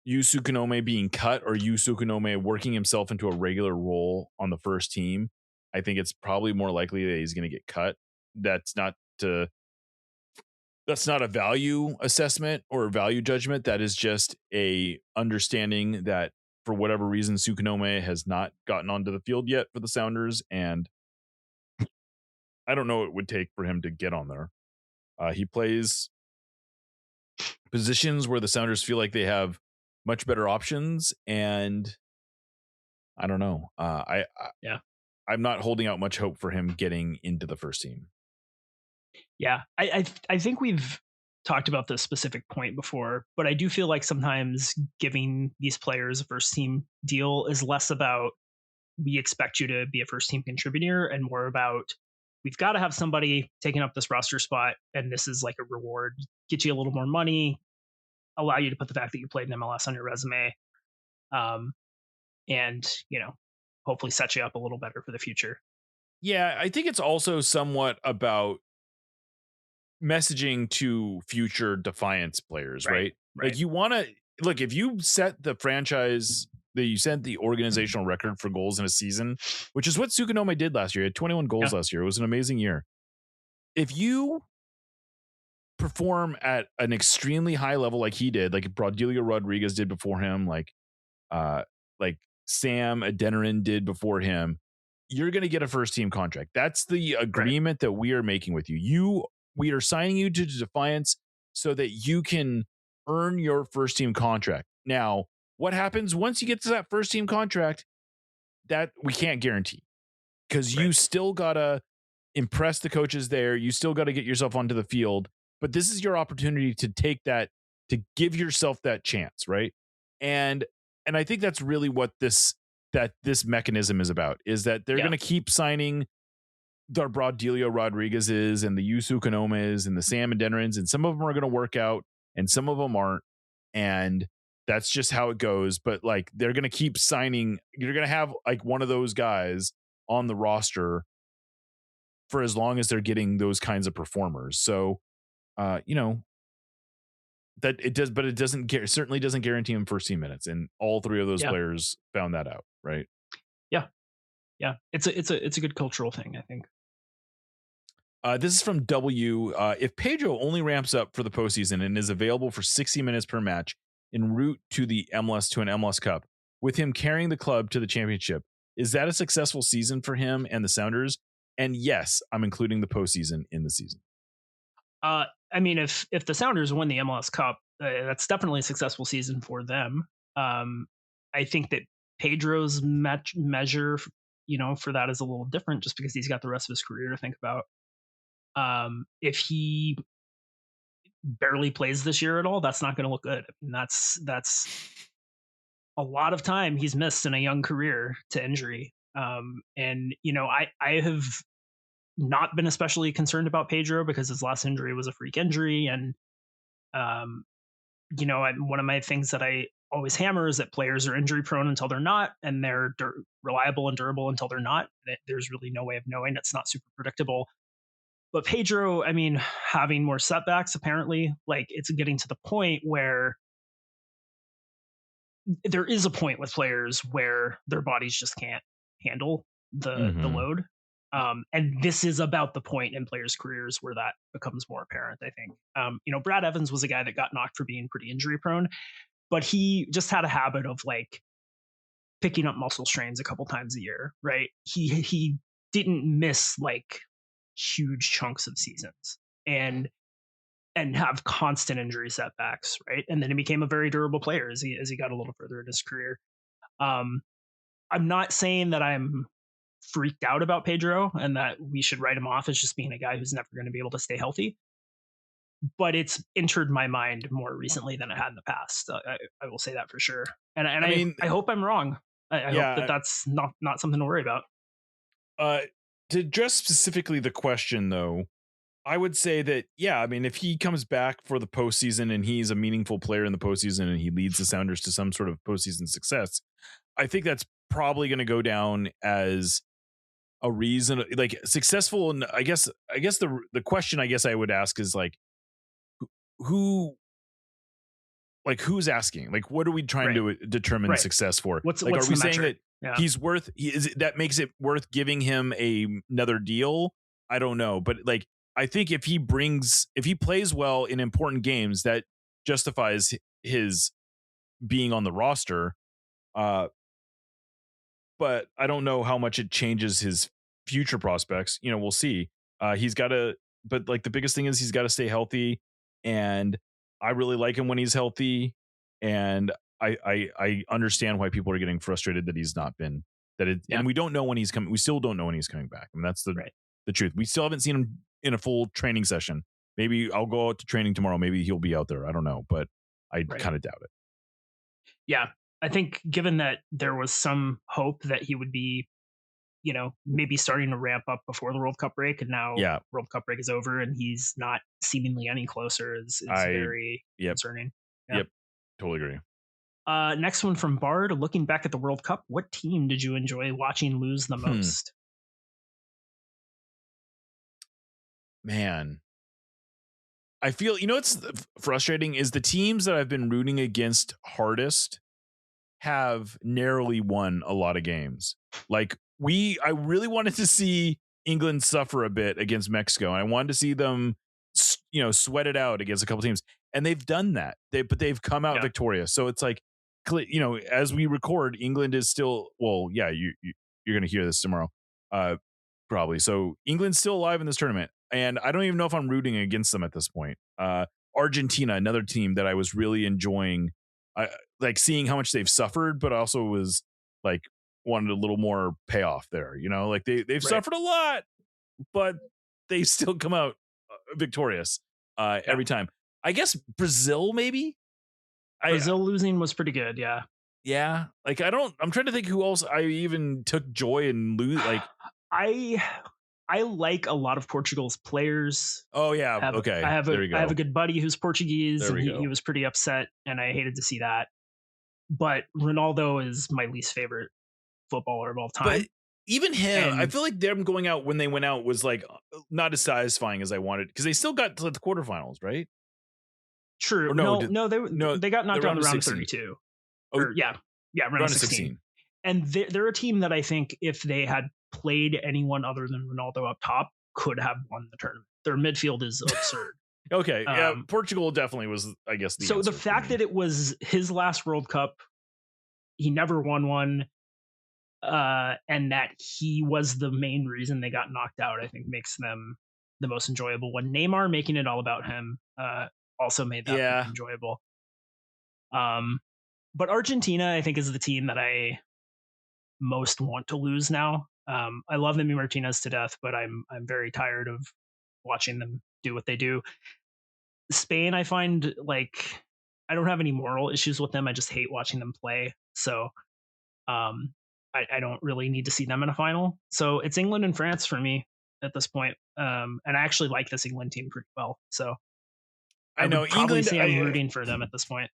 Yu Tsukunome being cut or Yu Tsukunome working himself into a regular role on the first team, I think it's probably more likely that he's going to get cut. That's not a value assessment or a value judgment. That is just a understanding that for whatever reason, Tsukunome has not gotten onto the field yet for the Sounders, and I don't know what it would take for him to get on there. He plays positions where the Sounders feel like they have much better options, and I don't know. I'm not holding out much hope for him getting into the first team. Yeah, I think we've talked about this specific point before, but I do feel like sometimes giving these players a first team deal is less about we expect you to be a first team contributor, and more about we've got to have somebody taking up this roster spot, and this is like a reward, get you a little more money, allow you to put the fact that you played in MLS on your resume, and hopefully set you up a little better for the future. Yeah, I think it's also somewhat about messaging to future Defiance players, right? Like you want to look, if you set the franchise that you set the organizational record for goals in a season, which is what Sukanome did last year. He had 21 goals last year. It was an amazing year. If you perform at an extremely high level like he did, like Braudilio Rodriguez did before him, like Sam Adeniran did before him, you're going to get a first team contract. That's the agreement that we are making with you. We are signing you to Defiance so that you can earn your first team contract. Now, what happens once you get to that first team contract, that we can't guarantee, because you still got to impress the coaches there. You still got to get yourself onto the field, but this is your opportunity to take that, to give yourself that chance. Right. And I think that's really what this mechanism is about, is that they're going to keep signing the Braudilio Rodriguez's and the Yusu Kanomes and the Sam Adenirans, and some of them are going to work out and some of them aren't. And that's just how it goes. But like, they're going to keep signing. You're going to have like one of those guys on the roster for as long as they're getting those kinds of performers. So, that it does, but it certainly doesn't guarantee him first team minutes. And all three of those players found that out. Right. Yeah. Yeah. It's a good cultural thing, I think. This is from W. If Pedro only ramps up for the postseason and is available for 60 minutes per match en route to an MLS Cup, with him carrying the club to the championship, is that a successful season for him and the Sounders? And yes, I'm including the postseason in the season. I mean, if the Sounders win the MLS Cup, that's definitely a successful season for them. I think that Pedro's measure, for that is a little different, just because he's got the rest of his career to think about. If he barely plays this year at all, that's not going to look good. I mean, that's a lot of time he's missed in a young career to injury. And I have not been especially concerned about Pedro because his last injury was a freak injury. And, one of my things that I always hammer is that players are injury prone until they're not, and they're reliable and durable until they're not. There's really no way of knowing. It's not super predictable. But Pedro, I mean, having more setbacks, apparently, like, it's getting to the point where there is a point with players where their bodies just can't handle the load. And this is about the point in players' careers where that becomes more apparent, I think. Brad Evans was a guy that got knocked for being pretty injury prone, but he just had a habit of like picking up muscle strains a couple times a year, right? He didn't miss like huge chunks of seasons and have constant injury setbacks, right? And then he became a very durable player as he got a little further in his career. I'm not saying that I'm freaked out about Pedro and that we should write him off as just being a guy who's never going to be able to stay healthy, but it's entered my mind more recently than it had in the past. I will say that for sure. And I mean, I hope I'm wrong. I hope that that's not something to worry about. To address specifically the question, though, I would say that, I mean, if he comes back for the postseason and he's a meaningful player in the postseason and he leads the Sounders to some sort of postseason success, I think that's probably going to go down as a reason, like successful. And I guess the question I guess I would ask is like, who's asking? Like, what are we trying to determine success for? What's are we saying metric? That he's worth? That makes it worth giving him another deal? I don't know, but like, I think if he plays well in important games, that justifies his being on the roster. But I don't know how much it changes his future prospects. We'll see. But like the biggest thing is he's got to stay healthy, and I really like him when he's healthy, and I understand why people are getting frustrated that he's not been and we don't know when he's coming. We still don't know when he's coming back. I mean, that's the truth. We still haven't seen him in a full training session. Maybe I'll go out to training tomorrow. Maybe he'll be out there. I don't know, but I kind of doubt it. Yeah. I think given that there was some hope that he would be, maybe starting to ramp up before the World Cup break, and now Yeah, World Cup break is over and he's not seemingly any closer is I very yep concerning. Yeah. yep totally agree. Next one from Bard. Looking back at the World Cup, what team did you enjoy watching lose the most? Man, I feel what's frustrating is the teams that I've been rooting against hardest have narrowly won a lot of games. Like I really wanted to see England suffer a bit against Mexico, and I wanted to see them, sweat it out against a couple teams, and they've done that. They've come out victorious. So it's like, as we record, England is still yeah. You're gonna hear this tomorrow, probably. So England's still alive in this tournament, and I don't even know if I'm rooting against them at this point. Argentina, another team that I was really enjoying. I like seeing how much they've suffered, but also was like wanted a little more payoff there. Like they've suffered a lot, but they still come out victorious every time. I guess Brazil, maybe. Brazil losing was pretty good. Yeah. Yeah. Like I'm trying to think who else I even took joy in lose. Like I like a lot of Portugal's players. Oh yeah. Okay. I have a good buddy who's Portuguese, and he was pretty upset, and I hated to see that. But Ronaldo is my least favorite footballer of all time. But even him, I feel like them going out when they went out was like not as satisfying as I wanted, because they still got to the quarterfinals, right? True. They got knocked out in the round of 32. Oh, round of 16. And they're a team that I think if they had played anyone other than Ronaldo up top could have won the tournament. Their midfield is absurd. Okay, yeah, Portugal definitely was, I guess. The fact that it was his last World Cup, he never won one, and that he was the main reason they got knocked out, I think makes them the most enjoyable one. Neymar making it all about him also made that enjoyable. But Argentina, I think, is the team that I most want to lose now. I love Emi Martinez to death, but I'm very tired of watching them do what they do. Spain, I find, like, I don't have any moral issues with them. I just hate watching them play. So I don't really need to see them in a final. So it's England and France for me at this point. And I actually like this England team pretty well. So I know England. I'm rooting for them at this point.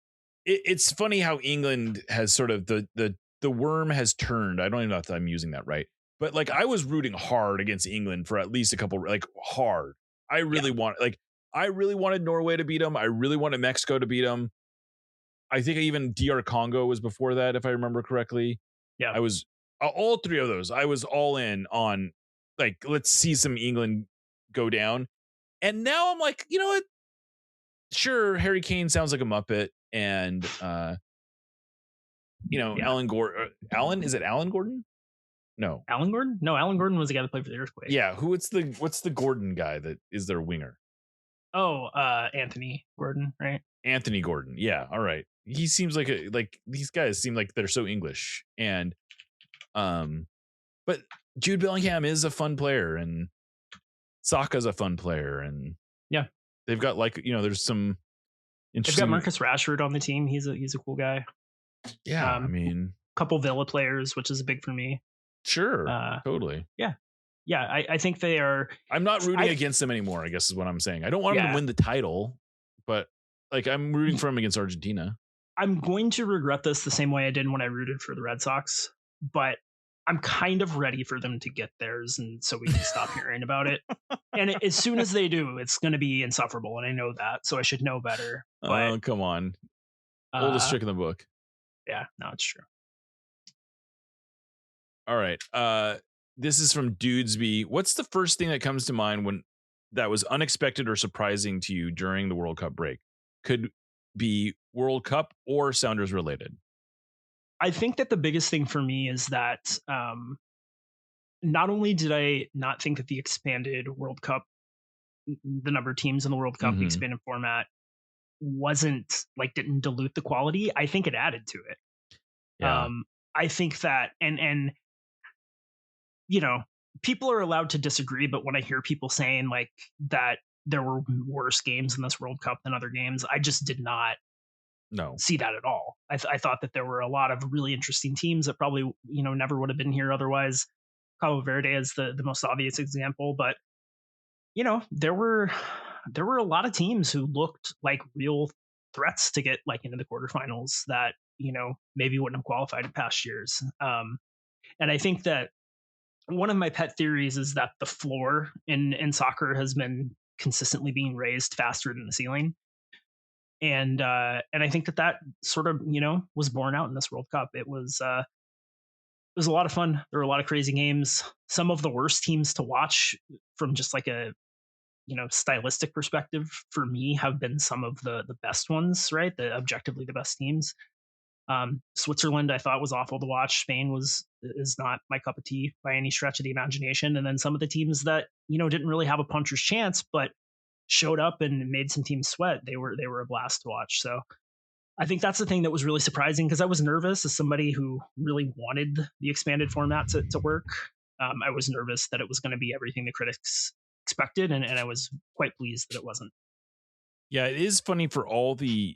It's funny how England has sort of the worm has turned. I don't even know if I'm using that right, but like I was rooting hard against England for at least a couple, like hard. I really wanted Norway to beat them. I really wanted Mexico to beat them. I think even DR Congo was before that, if I remember correctly. Yeah, I was all three of those. I was all in on, like, let's see some England go down. And now I'm like, you know what? Sure, Harry Kane sounds like a Muppet, and Alan Gordon. Is it Alan Gordon? No, Alan Gordon. No, Alan Gordon was the guy that played for the Earthquake. Yeah, what's the Gordon guy that is their winger? Oh, Anthony Gordon, right? Anthony Gordon. Yeah, all right. He seems like these guys seem like they're so English, and but Jude Bellingham is a fun player, and Saka's a fun player, and yeah, they've got there's some They've interesting. got Marcus Rashford on the team. He's a cool guy. Yeah, I mean, couple Villa players, which is big for me. Sure, totally. Yeah. I think they are. I'm not rooting against them anymore, I guess is what I'm saying. I don't want them to win the title, but like I'm rooting for them against Argentina. I'm going to regret this the same way I did when I rooted for the Red Sox, but I'm kind of ready for them to get theirs, and so we can stop hearing about it. And as soon as they do, it's going to be insufferable, and I know that, so I should know better. Oh, come on. Oldest trick in the book. Yeah, no, it's true. All right. This is from Dudesby. What's the first thing that comes to mind when that was unexpected or surprising to you during the World Cup break? Could be World Cup or Sounders related. I think that the biggest thing for me is that not only did I not think that the expanded World Cup, the number of teams in the World Cup, the expanded format didn't dilute the quality. I think it added to it. Yeah. I think that, and people are allowed to disagree, but when I hear people saying like that there were worse games in this World Cup than other games, I just did not see that at all. I thought that there were a lot of really interesting teams that probably, never would have been here otherwise. Cabo Verde is the most obvious example, but there were a lot of teams who looked like real threats to get like into the quarterfinals that maybe wouldn't have qualified in past years. And I think that one of my pet theories is that the floor in soccer has been consistently being raised faster than the ceiling. And I think that sort of was borne out in this World Cup. It was a lot of fun. There were a lot of crazy games. Some of the worst teams to watch from just like a stylistic perspective for me have been some of the best ones, right? The objectively the best teams. Switzerland I thought was awful to watch. Spain is not my cup of tea by any stretch of the imagination. And then some of the teams that didn't really have a puncher's chance, but showed up and made some teams sweat. They were a blast to watch. So I think that's the thing that was really surprising, because I was nervous as somebody who really wanted the expanded format to work. I was nervous that it was going to be everything the critics expected, and I was quite pleased that it wasn't. Yeah, it is funny for all the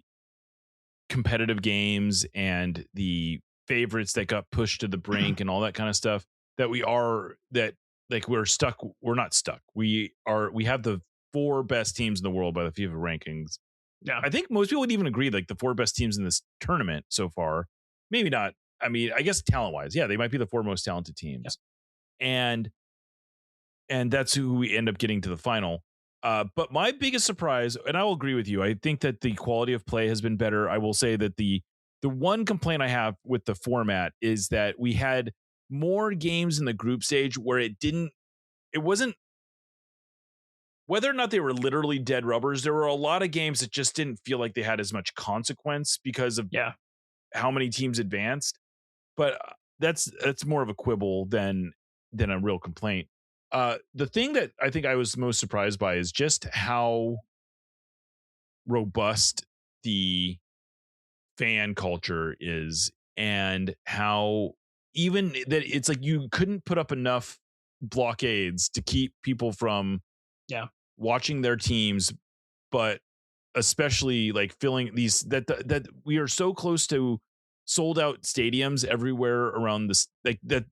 competitive games and the favorites that got pushed to the brink and all that kind of stuff that we're stuck. We're not stuck. We have the 4 best teams in the world by the FIFA rankings. Yeah. I think most people would even agree, like the 4 best teams in this tournament so far. Maybe not. I mean, I guess talent wise, yeah, they might be the 4 most talented teams. Yeah. And that's who we end up getting to the final. But my biggest surprise, and I will agree with you, I think that the quality of play has been better. I will say that the one complaint I have with the format is that we had more games in the group stage where it wasn't, whether or not they were literally dead rubbers, there were a lot of games that just didn't feel like they had as much consequence because of how many teams advanced. But that's more of a quibble than a real complaint. The thing that I think I was most surprised by is just how robust the fan culture is, and how even that it's like you couldn't put up enough blockades to keep people from watching their teams, but especially like filling these that we are so close to sold out stadiums everywhere around this, like that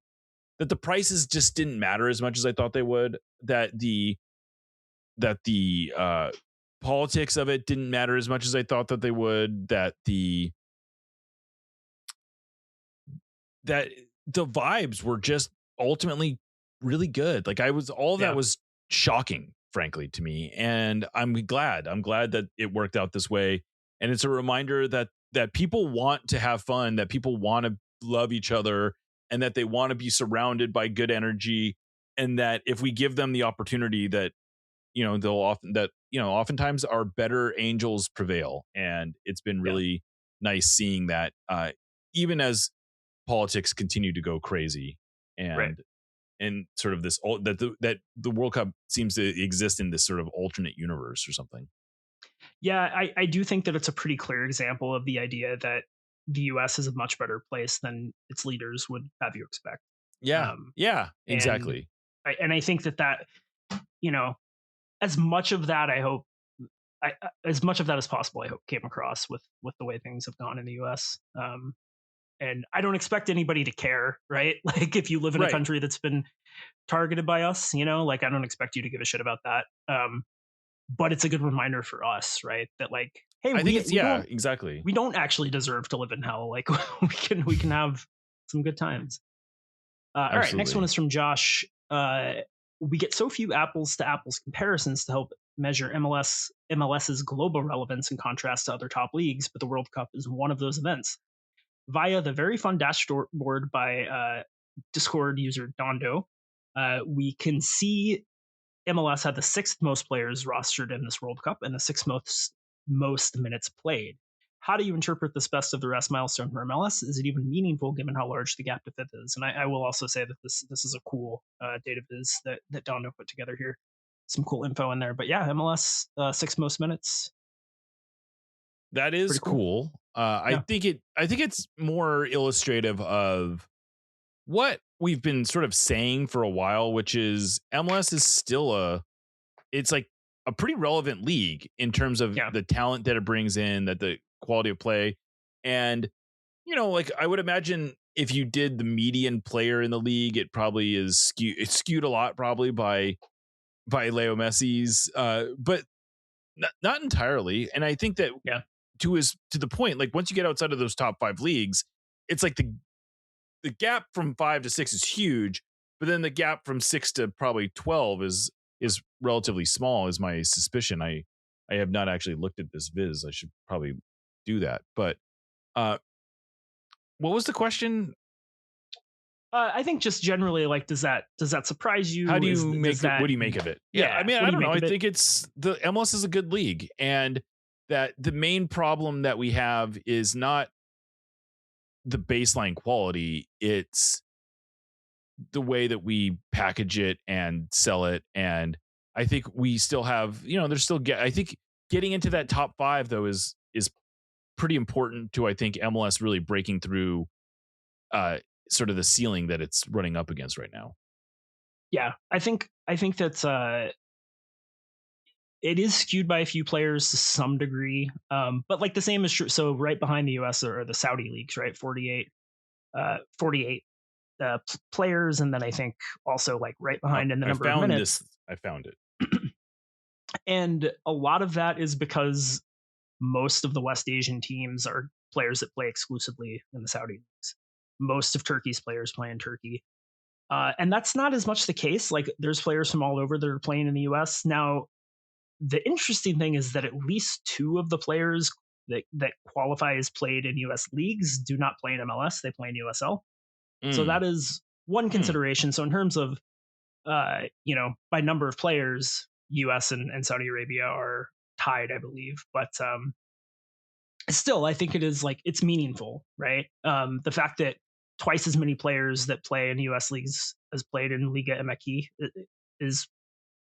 the prices just didn't matter as much as I thought they would, that the politics of it didn't matter as much as I thought that they would, that the vibes were just ultimately really good. Like that was shocking, frankly, to me. And I'm glad that it worked out this way. And it's a reminder that people want to have fun, that people want to love each other, and that they want to be surrounded by good energy. And that if we give them the opportunity, that, oftentimes our better angels prevail. And it's been really nice seeing that, even as politics continue to go crazy, and sort of this that the World Cup seems to exist in this sort of alternate universe or something. Yeah, I do think that it's a pretty clear example of the idea that the US is a much better place than its leaders would have you expect. Yeah. Exactly. And I think that as much of that as much of that as possible, I hope came across with the way things have gone in the US. And I don't expect anybody to care, right? Like if you live in a country that's been targeted by us, like I don't expect you to give a shit about that. But it's a good reminder for us, right? That like, hey, exactly. We don't actually deserve to live in hell. Like we can have some good times. All right, next one is from Josh. We get so few apples to apples comparisons to help measure MLS's global relevance in contrast to other top leagues, but the World Cup is one of those events. Via the very fun dashboard by Discord user Dondo, we can see MLS had the 6th most players rostered in this World Cup and the 6th most minutes played. How do you interpret this best of the rest milestone for MLS? Is it even meaningful given how large the gap to 5th is? And I will also say that this is a cool data viz that Dondo put together here. Some cool info in there. But yeah, MLS 6th most minutes. That is cool. I think it's more illustrative of what we've been sort of saying for a while, which is MLS is still it's like a pretty relevant league in terms of the talent that it brings in, that the quality of play. And, like I would imagine if you did the median player in the league, it probably is skewed a lot probably by Leo Messi's, but not entirely. And I think that to the point, like once you get outside of those top 5 leagues, it's like the gap from 5 to 6 is huge, but then the gap from 6 to probably 12 is relatively small, is my suspicion. I have not actually looked at this viz. I should probably do that. But what was the question? I think just generally, like, does that surprise you? How do you what do you make of it? Yeah, I mean, I don't know. I think it's the MLS is a good league, and that the main problem that we have is not the baseline quality, it's the way that we package it and sell it. And I think we still have, there's still I think getting into that top 5 though is pretty important to, I think, MLS really breaking through sort of the ceiling that it's running up against right now. Yeah, I think that it is skewed by a few players to some degree, but like the same is true. So right behind the US are the Saudi leagues, right? 48 players, and then I think also like right behind in the number of minutes. I found it. And a lot of that is because most of the West Asian teams are players that play exclusively in the Saudi leagues. Most of Turkey's players play in Turkey. And that's not as much the case. Like there's players from all over that are playing in the US. Now, the interesting thing is that at least 2 of the players that qualify as played in US leagues do not play in MLS. They play in USL. So that is one consideration. So in terms of, by number of players, US and Saudi Arabia are tied, I believe. But still, I think it is like, it's meaningful, right? The fact that twice as many players that play in US leagues as played in Liga MX is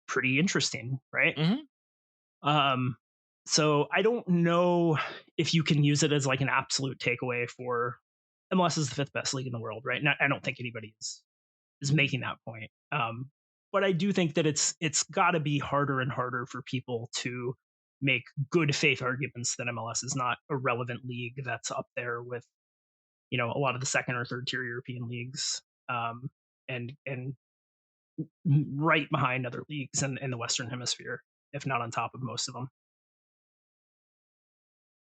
pretty interesting, right? Mm-hmm. So I don't know if you can use it as like an absolute takeaway for MLS is the 5th best league in the world, right? And I don't think anybody is making that point. But I do think that it's got to be harder and harder for people to make good faith arguments that MLS is not a relevant league that's up there with, a lot of the 2nd or 3rd tier European leagues, and right behind other leagues in the Western Hemisphere, if not on top of most of them.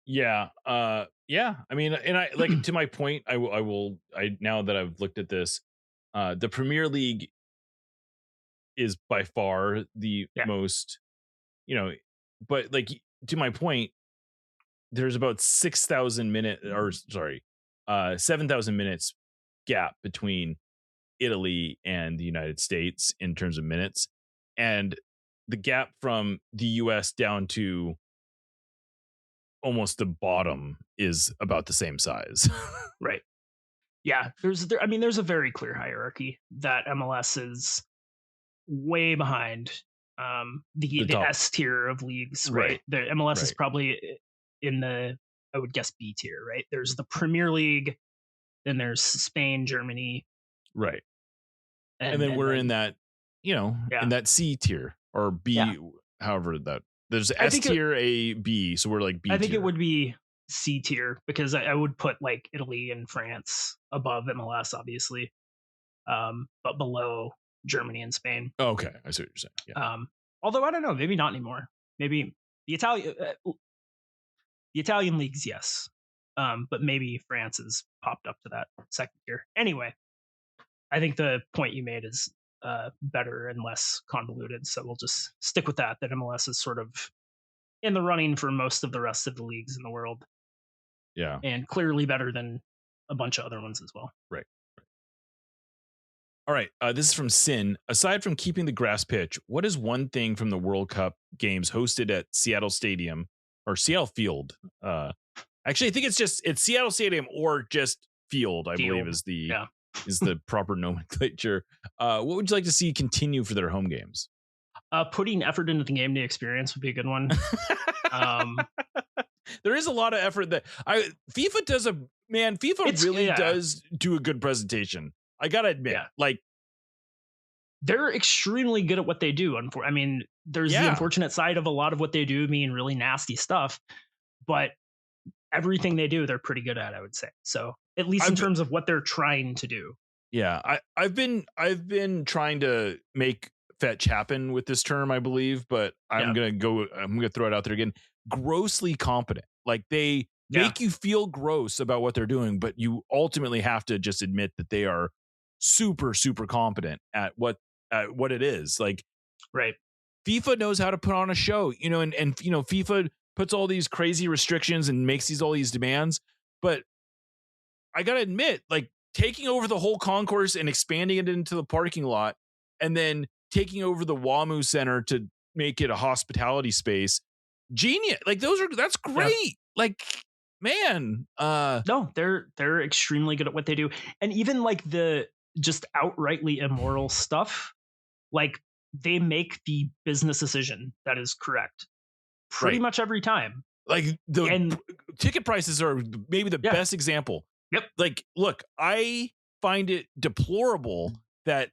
Yeah. Yeah. I mean, and I like to my point, I now that I've looked at this, the Premier League is by far the most, but like to my point, there's about 7,000 minutes gap between Italy and the United States in terms of minutes. And the gap from the US down to almost the bottom is about the same size. Right. Yeah. There's a very clear hierarchy that MLS is way behind the S tier of leagues, right? The MLS is probably in the, I would guess, B tier, right? There's the Premier League, then there's Spain, Germany. Right. And then we're in that, in that C tier or B, however that. There's S tier, A, B, so we're like B tier. I think it would be C tier because I would put like Italy and France above MLS, obviously, but below Germany and Spain. Oh, okay, I see what you're saying. Yeah. Although I don't know, maybe not anymore. Maybe the Italian leagues, yes, but maybe France has popped up to that 2nd tier. Anyway, I think the point you made is better and less convoluted, so we'll just stick with that MLS is sort of in the running for most of the rest of the leagues in the world, and clearly better than a bunch of other ones as well. Right. All right, this is from Sin. Aside from keeping the grass pitch, what is one thing from the World Cup games hosted at Seattle Stadium or Seattle Field? Actually, I think it's Seattle Stadium or just Field, I believe is the is the proper nomenclature. What would you like to see continue for their home games? Putting effort into the game day experience would be a good one. There is a lot of effort that FIFA does does do a good presentation. I gotta admit, like they're extremely good at what they do. I mean, there's the unfortunate side of a lot of what they do being really nasty stuff, but everything they do, they're pretty good at, I would say. So at least in terms of what they're trying to do. Yeah, I've been trying to make fetch happen with this term, I believe, but I'm gonna throw it out there again. Grossly competent. Like they make you feel gross about what they're doing, but you ultimately have to just admit that they are super, super competent at what it is. Like, right. FIFA knows how to put on a show, you know, and you know, FIFA puts all these crazy restrictions and makes all these demands, but I gotta admit, like, taking over the whole concourse and expanding it into the parking lot, and then taking over the WAMU Center to make it a hospitality space, genius. Like that's great. Yeah. Like, man, no, they're extremely good at what they do, and even like the just outrightly immoral stuff, like they make the business decision that is correct pretty much every time. Like ticket prices are maybe the best example. Yep. Like, look, I find it deplorable that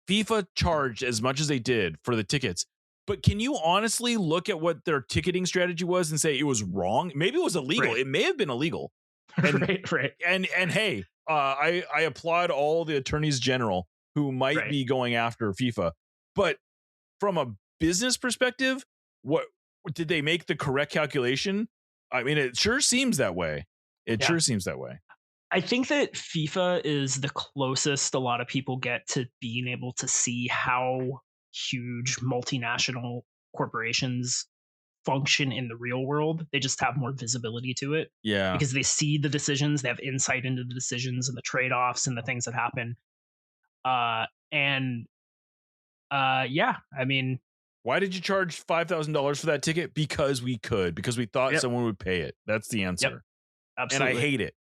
FIFA charged as much as they did for the tickets. But can you honestly look at what their ticketing strategy was and say it was wrong? Maybe it was illegal. Right. It may have been illegal. And, right. And hey, I applaud all the attorneys general who might be going after FIFA. But from a business perspective, what did they make the correct calculation? I mean, it sure seems that way. It sure seems that way. I think that FIFA is the closest a lot of people get to being able to see how huge multinational corporations function in the real world. They just have more visibility to it. Yeah. Because they see the decisions, they have insight into the decisions and the trade-offs and the things that happen. I mean, why did you charge $5,000 for that ticket? Because we could, because we thought someone would pay it. That's the answer. Yep. Absolutely. And I hate it.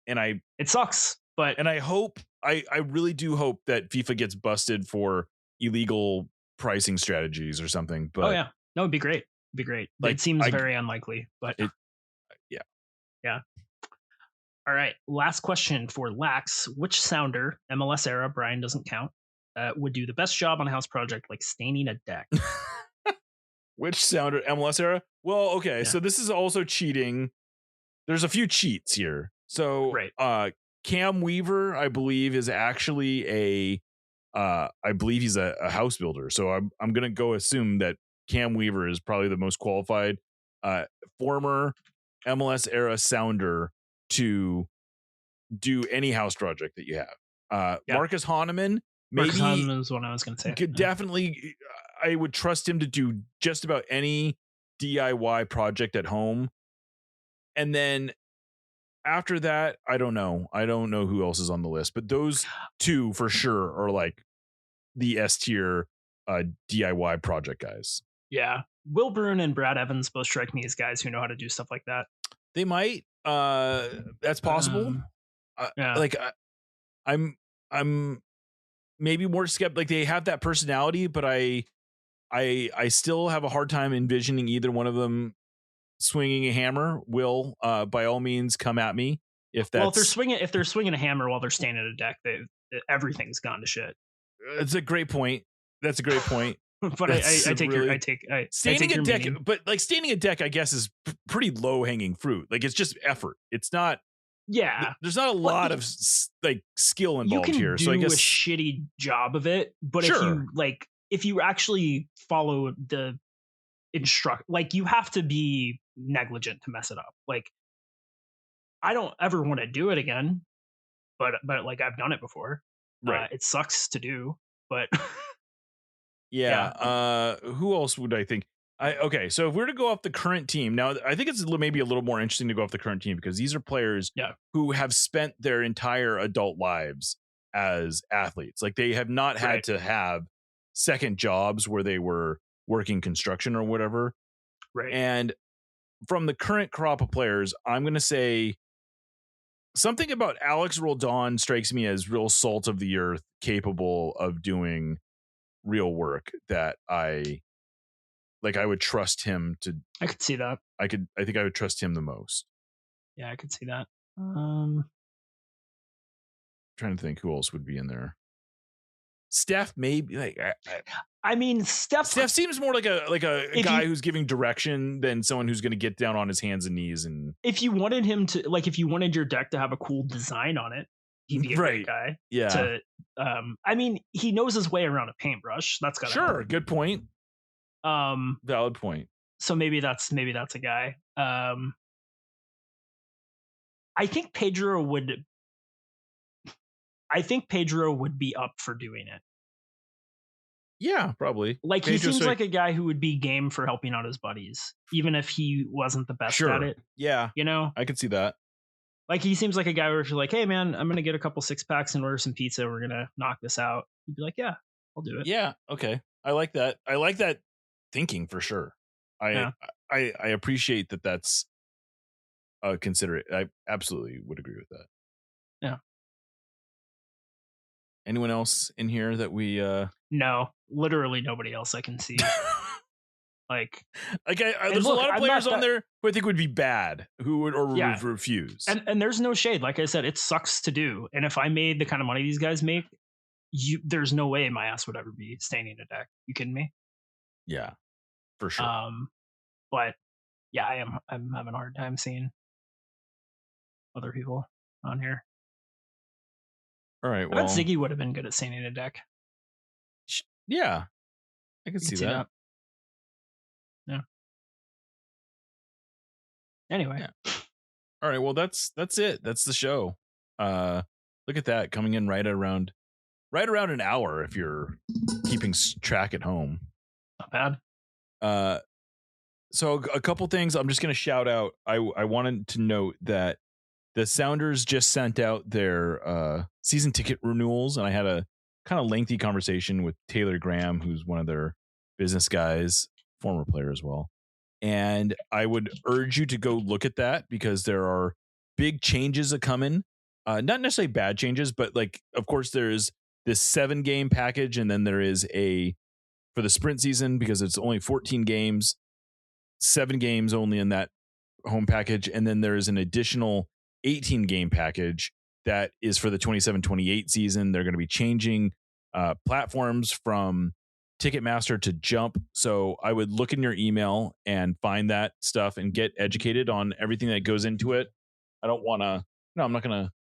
And it sucks, but I hope, I really do hope that FIFA gets busted for illegal pricing strategies or something. But no, it'd be great. It'd be great. Like, it seems very unlikely, but yeah. All right. Last question for Lax. Which sounder, MLS era, Brian doesn't count, would do the best job on a house project like staining a deck? Which sounder, MLS era? Well, okay. So this is also cheating. There's a few cheats here. So Cam Weaver, I believe, is actually I believe he's a house builder. So I'm going to go assume that Cam Weaver is probably the most qualified former MLS era sounder to do any house project that you have. Marcus Hahnemann, maybe. Marcus Hahnemann is what I was going to say. Could definitely, I would trust him to do just about any DIY project at home. And then after that, I don't know. I don't know who else is on the list, but those two for sure are like the S tier DIY project guys. Yeah. Will Bruin and Brad Evans both strike me as guys who know how to do stuff like that. They might. That's possible. Like I'm maybe more skeptical. Like they have that personality, but I still have a hard time envisioning either one of them swinging a hammer. Will by all means come at me if that's. Well, if they're swinging a hammer while they're standing at a deck, everything's gone to shit. It's a great point. That's a great point. But I take standing your a deck, meaning. but like standing a deck, I guess is pretty low hanging fruit. Like it's just effort. It's not. Yeah, there's not a lot of like skill involved here. So I guess a shitty job of it, but if you actually follow the like you have to be negligent to mess it up. Like I don't ever want to do it again, but like I've done it before. Right. It sucks to do, but who else would I think? Okay, so if we're to go off the current team, now I think it's maybe a little more interesting to go off the current team because these are players who have spent their entire adult lives as athletes. Like they have not had to have second jobs where they were working construction or whatever. Right. And from the current crop of players, I'm going to say something about Alex Roldan strikes me as real salt of the earth, capable of doing real work that I would trust him to. I could see that. I think I would trust him the most. Yeah, I could see that. Trying to think who else would be in there. Steph maybe like I mean, Steph seems more like a guy who's giving direction than someone who's going to get down on his hands and knees. And if you wanted him to, like, if you wanted your deck to have a cool design on it, he'd be a great guy. Yeah. I mean, he knows his way around a paintbrush. That's got sure. Good point. Valid point. So maybe that's a guy. I think Pedro would be up for doing it. Yeah, probably. Like, Pedro's he seems like a guy who would be game for helping out his buddies, even if he wasn't the best at it. Yeah. You know? I could see that. Like, he seems like a guy where if you're like, hey man, I'm gonna get a couple 6-packs and order some pizza, we're gonna knock this out. You'd be like, yeah, I'll do it. Yeah, okay. I like that. I like that thinking for sure. I appreciate that. That's considerate. I absolutely would agree with that. Yeah. Anyone else in here that we No, literally nobody else I can see. there's a lot of players on there who I think would be bad, who would would refuse. And there's no shade. Like I said, it sucks to do. And if I made the kind of money these guys make, there's no way my ass would ever be staining a deck. You kidding me? Yeah, for sure. But yeah, I'm having a hard time seeing other people on here. All right. I bet Ziggy would have been good at staining a deck. Yeah, I can see that. Yeah. Anyway. Yeah. All right. Well, that's it. That's the show. Look at that, coming in right around an hour if you're keeping track at home. Not bad. So a couple things I'm just going to shout out. I wanted to note that the Sounders just sent out their season ticket renewals, and I had a kind of lengthy conversation with Taylor Graham, who's one of their business guys, former player as well. And I would urge you to go look at that because there are big changes a coming. Not necessarily bad changes, but like, of course, there's this 7-game package, and then there is for the sprint season, because it's only 14 games, 7 games only in that home package, and then there is an additional 18-game package that is for the 27-28 season. They're going to be changing platforms from Ticketmaster to Jump. So I would look in your email and find that stuff and get educated on everything that goes into it. I'm not going to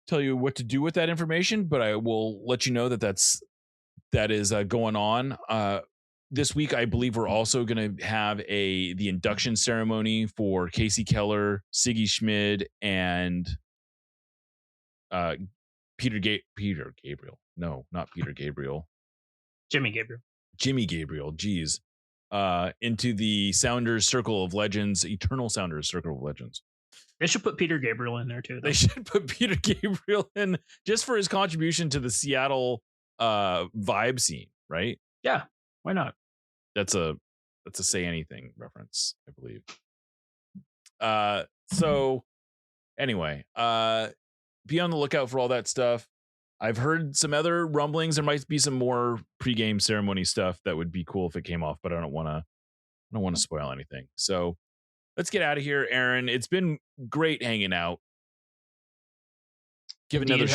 tell you what to do with that information, but I will let you know that is going on. This week, I believe we're also going to have the induction ceremony for Casey Keller, Siggy Schmid, and Peter Gabriel. No, not Peter Gabriel. Jimmy Gabriel. Geez. Into the Sounders Circle of Legends, Eternal Sounders Circle of Legends. They should put Peter Gabriel in there too, though. They should put Peter Gabriel in just for his contribution to the Seattle vibe scene, right? Yeah, why not? That's a Say Anything reference, I believe. So anyway, be on the lookout for all that stuff. I've heard some other rumblings. There might be some more pregame ceremony stuff that would be cool if it came off, but I don't want to spoil anything. So let's get out of here, Aaron. It's been great hanging out. Give another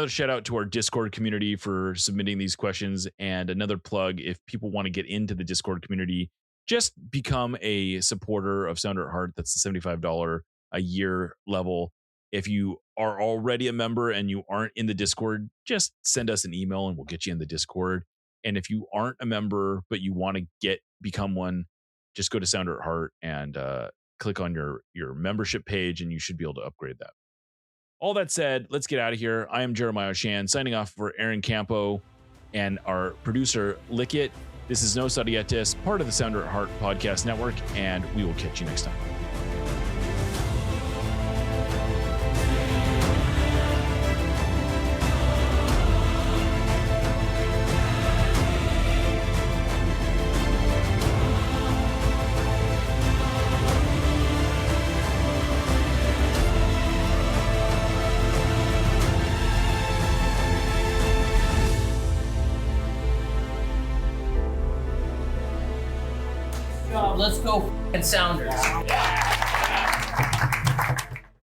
shout out to our Discord community for submitting these questions, and another plug, if people want to get into the Discord community, just become a supporter of Sounder at Heart. That's the $75 a year level. If you are already a member and you aren't in the Discord, just send us an email and we'll get you in the Discord. And if you aren't a member but you want to become one, just go to Sounder at Heart and click on your membership page, and you should be able to upgrade that. All that said, let's get out of here. I am Jeremiah Shan, signing off for Aaron Campo and our producer, Lickit. This is No Sadietis, part of the Sounder at Heart podcast network, and we will catch you next time. Let's go Sounders.